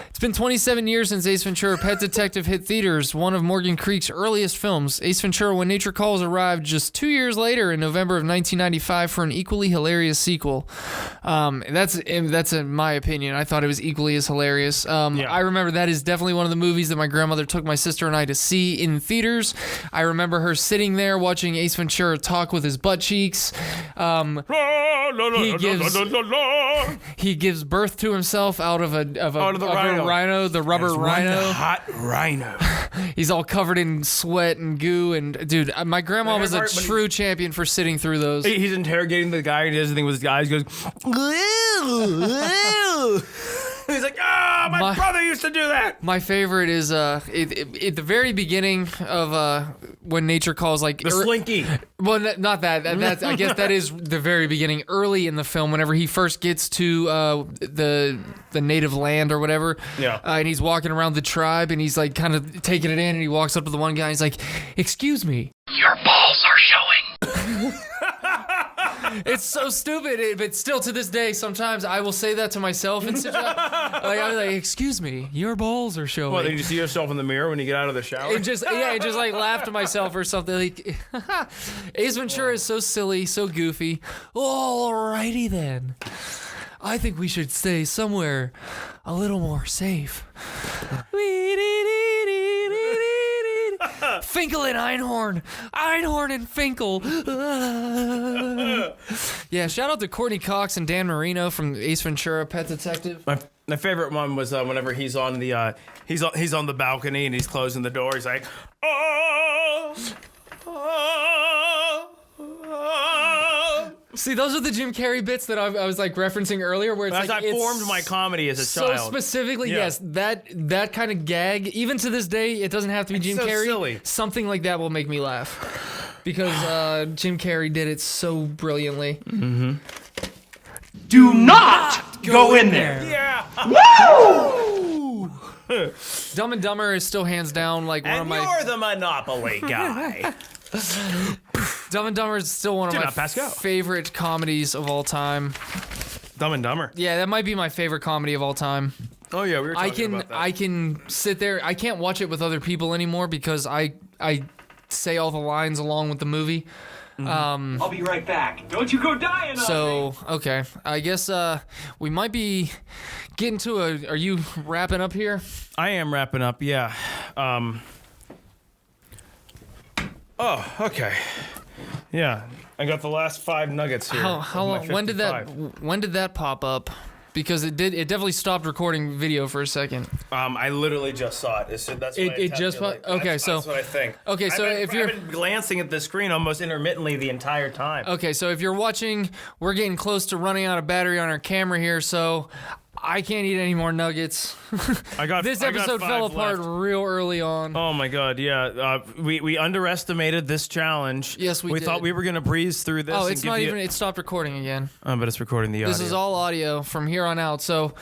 It's been 27 years since Ace Ventura: Pet Detective hit theaters, one of Morgan Creek's earliest films. Ace Ventura: When Nature Calls arrived just 2 years later in November of 1995 for an equally hilarious sequel. That's in my opinion. I thought it was equally as hilarious. I remember that is definitely one of the movies that my grandmother took my sister and I to see in theaters. I remember her sitting there watching Ace Ventura talk with his butt cheeks. He gives birth to himself out of a rhino, the rubber rhino. Hot rhino. He's all covered in sweat and goo, and dude, my grandma was a true champion for sitting through those. He's interrogating the guy and he does the thing with his eyes. He goes, he's like, my brother used to do that. My favorite is at the very beginning of When Nature Calls, like the slinky. Well, not that. That's I guess that is the very beginning, early in the film, whenever he first gets to the native land or whatever. Yeah. And he's walking around the tribe and he's like kind of taking it in, and he walks up to the one guy and he's like, "Excuse me, Your balls are showing." It's so stupid, but still to this day, sometimes I will say that to myself. And I'm like, "Excuse me, your balls are showing." Well, then you see yourself in the mirror when you get out of the shower? And just like laugh to myself or something. Like, Ace Ventura is so silly, so goofy. Alrighty then. I think we should stay somewhere a little more safe. Finkel and Einhorn and Finkel. Yeah, shout out to Courtney Cox and Dan Marino from Ace Ventura: Pet Detective. My favorite one was whenever he's on the he's on the balcony and he's closing the door. He's like, See, those are the Jim Carrey bits that I was like referencing earlier, where it's I formed my comedy as a child. So specifically, yes, that kind of gag. Even to this day, it doesn't have to be Jim Carrey. Silly. Something like that will make me laugh because Jim Carrey did it so brilliantly. Mm-hmm. Do not go in there. Yeah. Woo! Dumb and Dumber is still hands down like one of my. And you're the Monopoly guy. Dumb and Dumber is still one of my favorite comedies of all time. Dumb and Dumber. Yeah, that might be my favorite comedy of all time. Oh yeah, we were talking about that. I can sit there. I can't watch it with other people anymore because I say all the lines along with the movie. Mm-hmm. I'll be right back. Don't you go dying on me. Okay, I guess we might be getting to a. Are you wrapping up here? I am wrapping up. Yeah. Oh, okay. Yeah, I got the last 5 nuggets here. How long? When did that pop up? Because it definitely stopped recording video for a second. I literally just saw it. That's what I think. Okay, so I've been glancing at the screen almost intermittently the entire time. Okay, so if you're watching, we're getting close to running out of battery on our camera here, so I can't eat any more nuggets. This episode fell apart real early on. Oh my god, yeah. We underestimated this challenge. Yes, we did. thought we were gonna breeze through this. Oh, it's not even. It stopped recording again. Oh, but it's recording the audio. This is all audio from here on out. So,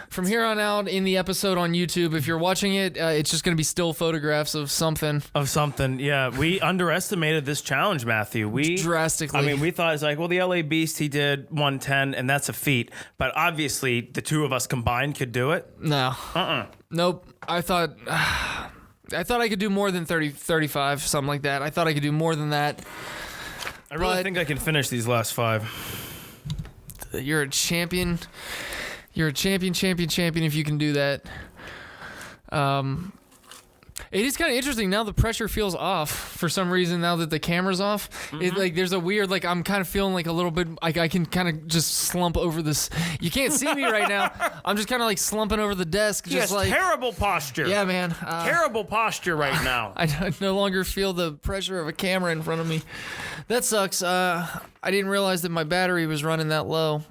from here on out in the episode on YouTube, if you're watching it, it's just gonna be still photographs of something. Yeah. We underestimated this challenge, Matthew. Drastically. I mean, we thought it's like, well, the LA Beast, he did 110, and that's a feat. But obviously, the two of us combined could do it. No. Nope. I thought I could do more than 30, 35, something like that. I thought I could do more than that. I really think I can finish these last 5. You're a champion. You're a champion if you can do that. It is kind of interesting now. The pressure feels off for some reason now that the camera's off. It, like, there's a weird, like, I'm kind of feeling like a little bit like I can kind of just slump over this. You can't see me right now. I'm just kind of like slumping over the desk. Just like terrible posture. Yeah, man. Terrible posture right now. I no longer feel the pressure of a camera in front of me. That sucks. I didn't realize that my battery was running that low.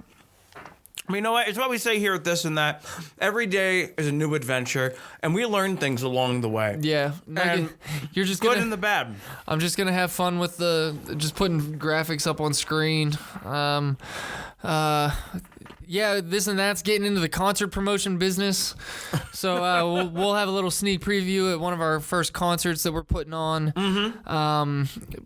I mean, you know what? It's what we say here at This and That. Every day is a new adventure, and we learn things along the way. Yeah. And you're just good gonna, and the bad. I'm just going to have fun with just putting graphics up on screen. Yeah, This and That's getting into the concert promotion business. So we'll have a little sneak preview at one of our first concerts that we're putting on.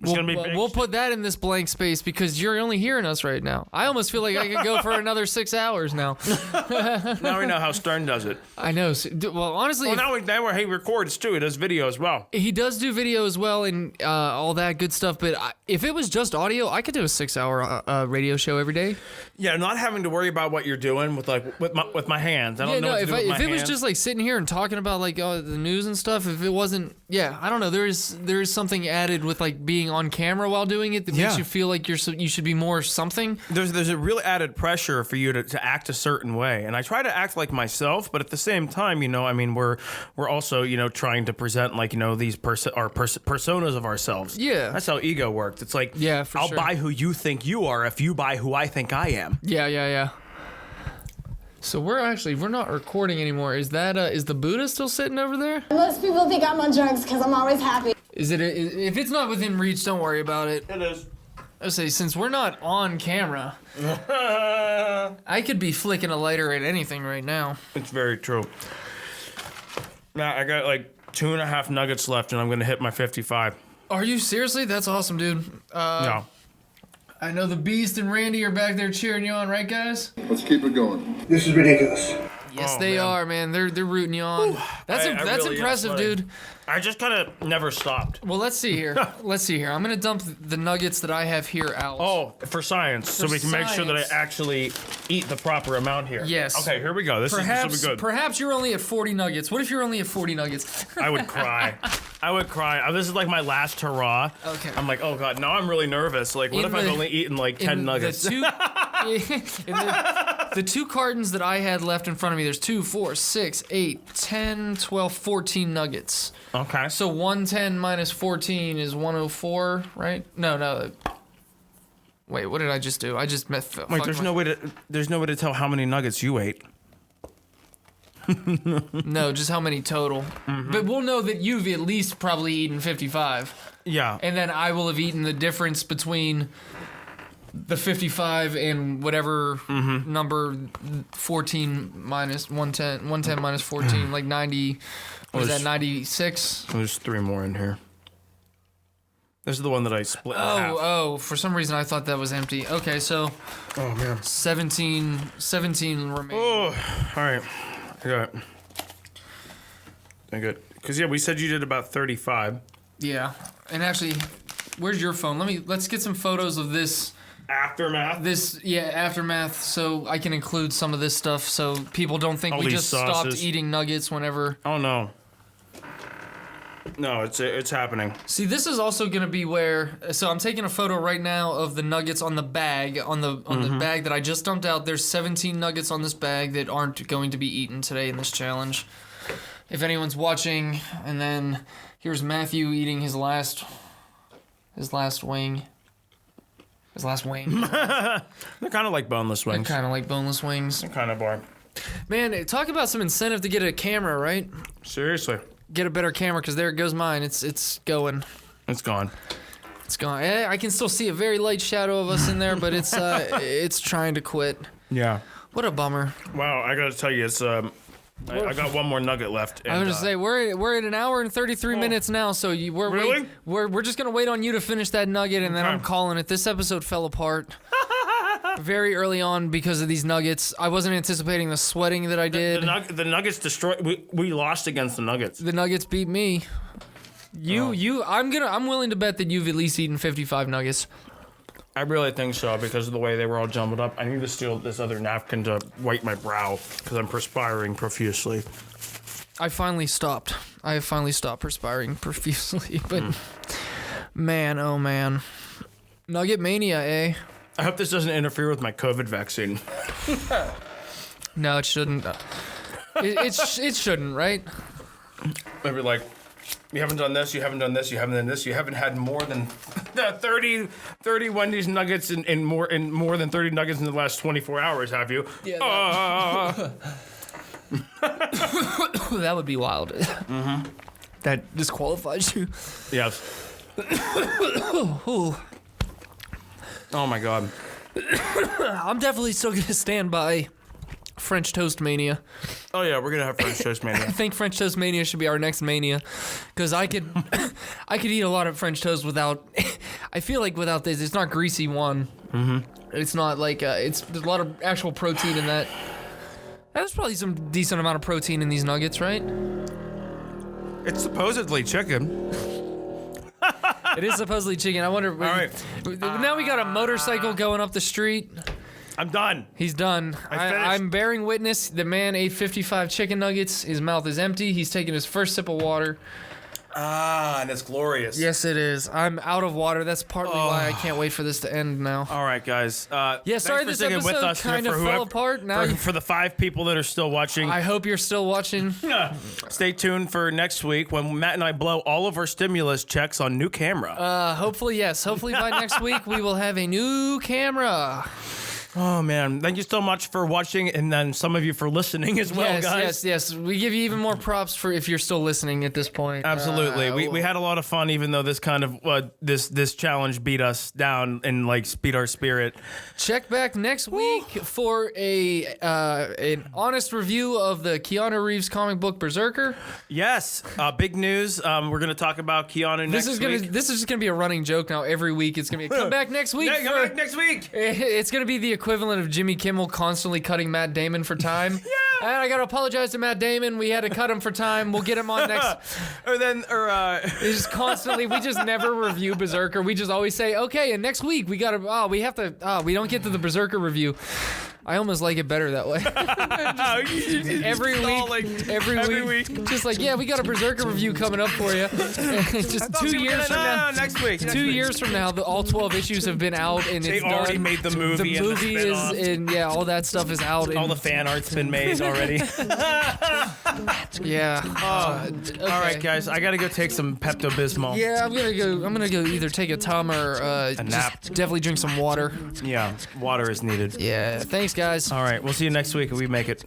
We'll put that in this blank space because you're only hearing us right now. I almost feel like I could go for another 6 hours now. Now we know how Stern does it. I know. Well, honestly... Well, now he records too. He does video as well. He does do video as well and all that good stuff, but if it was just audio, I could do a 6-hour radio show every day. Yeah, not having to worry about what you're doing with my hands. I don't know what to do with my if it was hands. just like sitting here and talking about like the news and stuff, if it wasn't, I don't know. There is something added with like being on camera while doing it that makes you feel like you should be more something. There's a real added pressure for you to act a certain way, and I try to act like myself, but at the same time, I mean, we're also trying to present like these personas of ourselves. Yeah, that's how ego works. It's like I'll buy who you think you are if you buy who I think I am. Yeah. So we're not recording anymore. Is the Buddha still sitting over there? Most people think I'm on drugs because I'm always happy. If it's not within reach, don't worry about it. It is. I say since we're not on camera, I could be flicking a lighter at anything right now. It's very true. Now I got like 2.5 nuggets left, and I'm gonna hit my 55. Are you seriously? That's awesome, dude. No. I know the Beast and Randy are back there cheering you on, right, guys? Let's keep it going. This is ridiculous. Yes, they are, man. They're rooting you on. That's really impressive, dude. I just kind of never stopped. Well, let's see here. I'm gonna dump the nuggets that I have here out. Oh, for science, so we can make sure that I actually eat the proper amount here. Yes. Okay, here we go. This will be good. Perhaps you're only at 40 nuggets. What if you're only at 40 nuggets? I would cry. This is like my last hurrah. Okay. I'm like, oh god, now I'm really nervous. Like, what if I've only eaten like 10 nuggets? The two cartons that I had left in front of me, there's 2, 4, 6, 8, 10, 12, 14 nuggets. Okay. So 110 minus 14 is 104, right? No. Wait, what did I just do? I just Wait, there's no way to tell how many nuggets you ate. No, just how many total. Mm-hmm. But we'll know that you've at least probably eaten 55. Yeah. And then I will have eaten the difference between the 55 and whatever number 14 minus 110 minus 14, like 90. What is that, 96? There's 3 more in here. This is the one that I split in half. Oh, for some reason I thought that was empty. Okay, so. Oh, man. 17 remaining. Oh, all right. I got it. I got it. Because, we said you did about 35. Yeah. And actually, where's your phone? Let's get some photos of this. Aftermath? Aftermath, so I can include some of this stuff so people don't think all we just sauces. stopped eating nuggets whenever. Oh, no. No, it's happening. See, this is also going to be where... So I'm taking a photo right now of the nuggets on the bag, on the bag that I just dumped out. There's 17 nuggets on this bag that aren't going to be eaten today in this challenge. If anyone's watching, and then here's Matthew eating his last wing. His last wing. They're kind of like boneless wings. They're kind of like boneless wings. They kind of are. Man, talk about some incentive to get a camera, right? Seriously. Get a better camera, because there goes mine. It's going. It's gone. It's gone. I can still see a very light shadow of us in there, but it's trying to quit. Yeah. What a bummer. Wow, I gotta tell you, it's I got one more nugget left. And, I was just say we're at an hour and 33 minutes now, so we're just gonna wait on you to finish that nugget, and then I'm calling it. This episode fell apart very early on because of these nuggets. I wasn't anticipating the sweating that I did. The nuggets destroyed. We lost against the nuggets. The nuggets beat me. I'm willing to bet that you've at least eaten 55 nuggets. I really think so because of the way they were all jumbled up. I need to steal this other napkin to wipe my brow because I'm perspiring profusely. I have finally stopped perspiring profusely, but man, oh man. NuggetMania, eh? I hope this doesn't interfere with my COVID vaccine. No, it shouldn't. It shouldn't, right? Maybe like, you haven't done this, you haven't done this, you haven't done this, you haven't had more than 30 Wendy's nuggets in more than 30 nuggets in the last 24 hours, have you? Yeah. That would be wild. Mm-hmm. That disqualifies you. Yes. Oh my God. I'm definitely still gonna stand by French Toast Mania. Oh yeah, we're gonna have French Toast Mania. I think French Toast Mania should be our next mania, because I could eat a lot of French toast without. I feel like without this, it's not greasy. It's not like there's a lot of actual protein in that. There's probably some decent amount of protein in these nuggets, right? It's supposedly chicken. It is supposedly chicken. I wonder. All right. Now we got a motorcycle going up the street. I'm done. He's done. I'm bearing witness. The man ate 55 chicken nuggets. His mouth is empty. He's taking his first sip of water. And it's glorious. Yes, it is. I'm out of water. That's partly why I can't wait for this to end now. All right, guys. Sorry this episode kind of fell apart. Now for the 5 people that are still watching. I hope you're still watching. Stay tuned for next week when Matt and I blow all of our stimulus checks on new camera. Hopefully, yes. Hopefully by next week we will have a new camera. Oh, man. Thank you so much for watching, and then some of you for listening as well, guys. Yes. We give you even more props for if you're still listening at this point. Absolutely. We had a lot of fun, even though this kind of this challenge beat us down and beat our spirit. Check back next week for an honest review of the Keanu Reeves comic book Berserker. Yes. Big news. We're going to talk about Keanu next week. This is just going to be a running joke now every week. It's going to be come back next week. Come back next week. It's going to be the equivalent of Jimmy Kimmel constantly cutting Matt Damon for time. Yeah. And I got to apologize to Matt Damon. We had to cut him for time. We'll get him on next. It's just constantly, we just never review Berserker. We just always say, okay, and next week we got to, we don't get to the Berserker review. I almost like it better that way. every week. Just like, yeah, we got a Berserker review coming up for you. Just 2 years from now. Next week. 2 years from now, all 12 issues have been out and they it's already done. made the movie. The movie is, and yeah, all that stuff is out. All the fan art's been made already. Yeah. Okay. All right, guys. I gotta go take some Pepto-Bismol. Yeah, I'm gonna go either take a Tom or a nap. Definitely drink some water. Yeah, water is needed. Yeah. Thanks, guys. All right, we'll see you next week if we make it.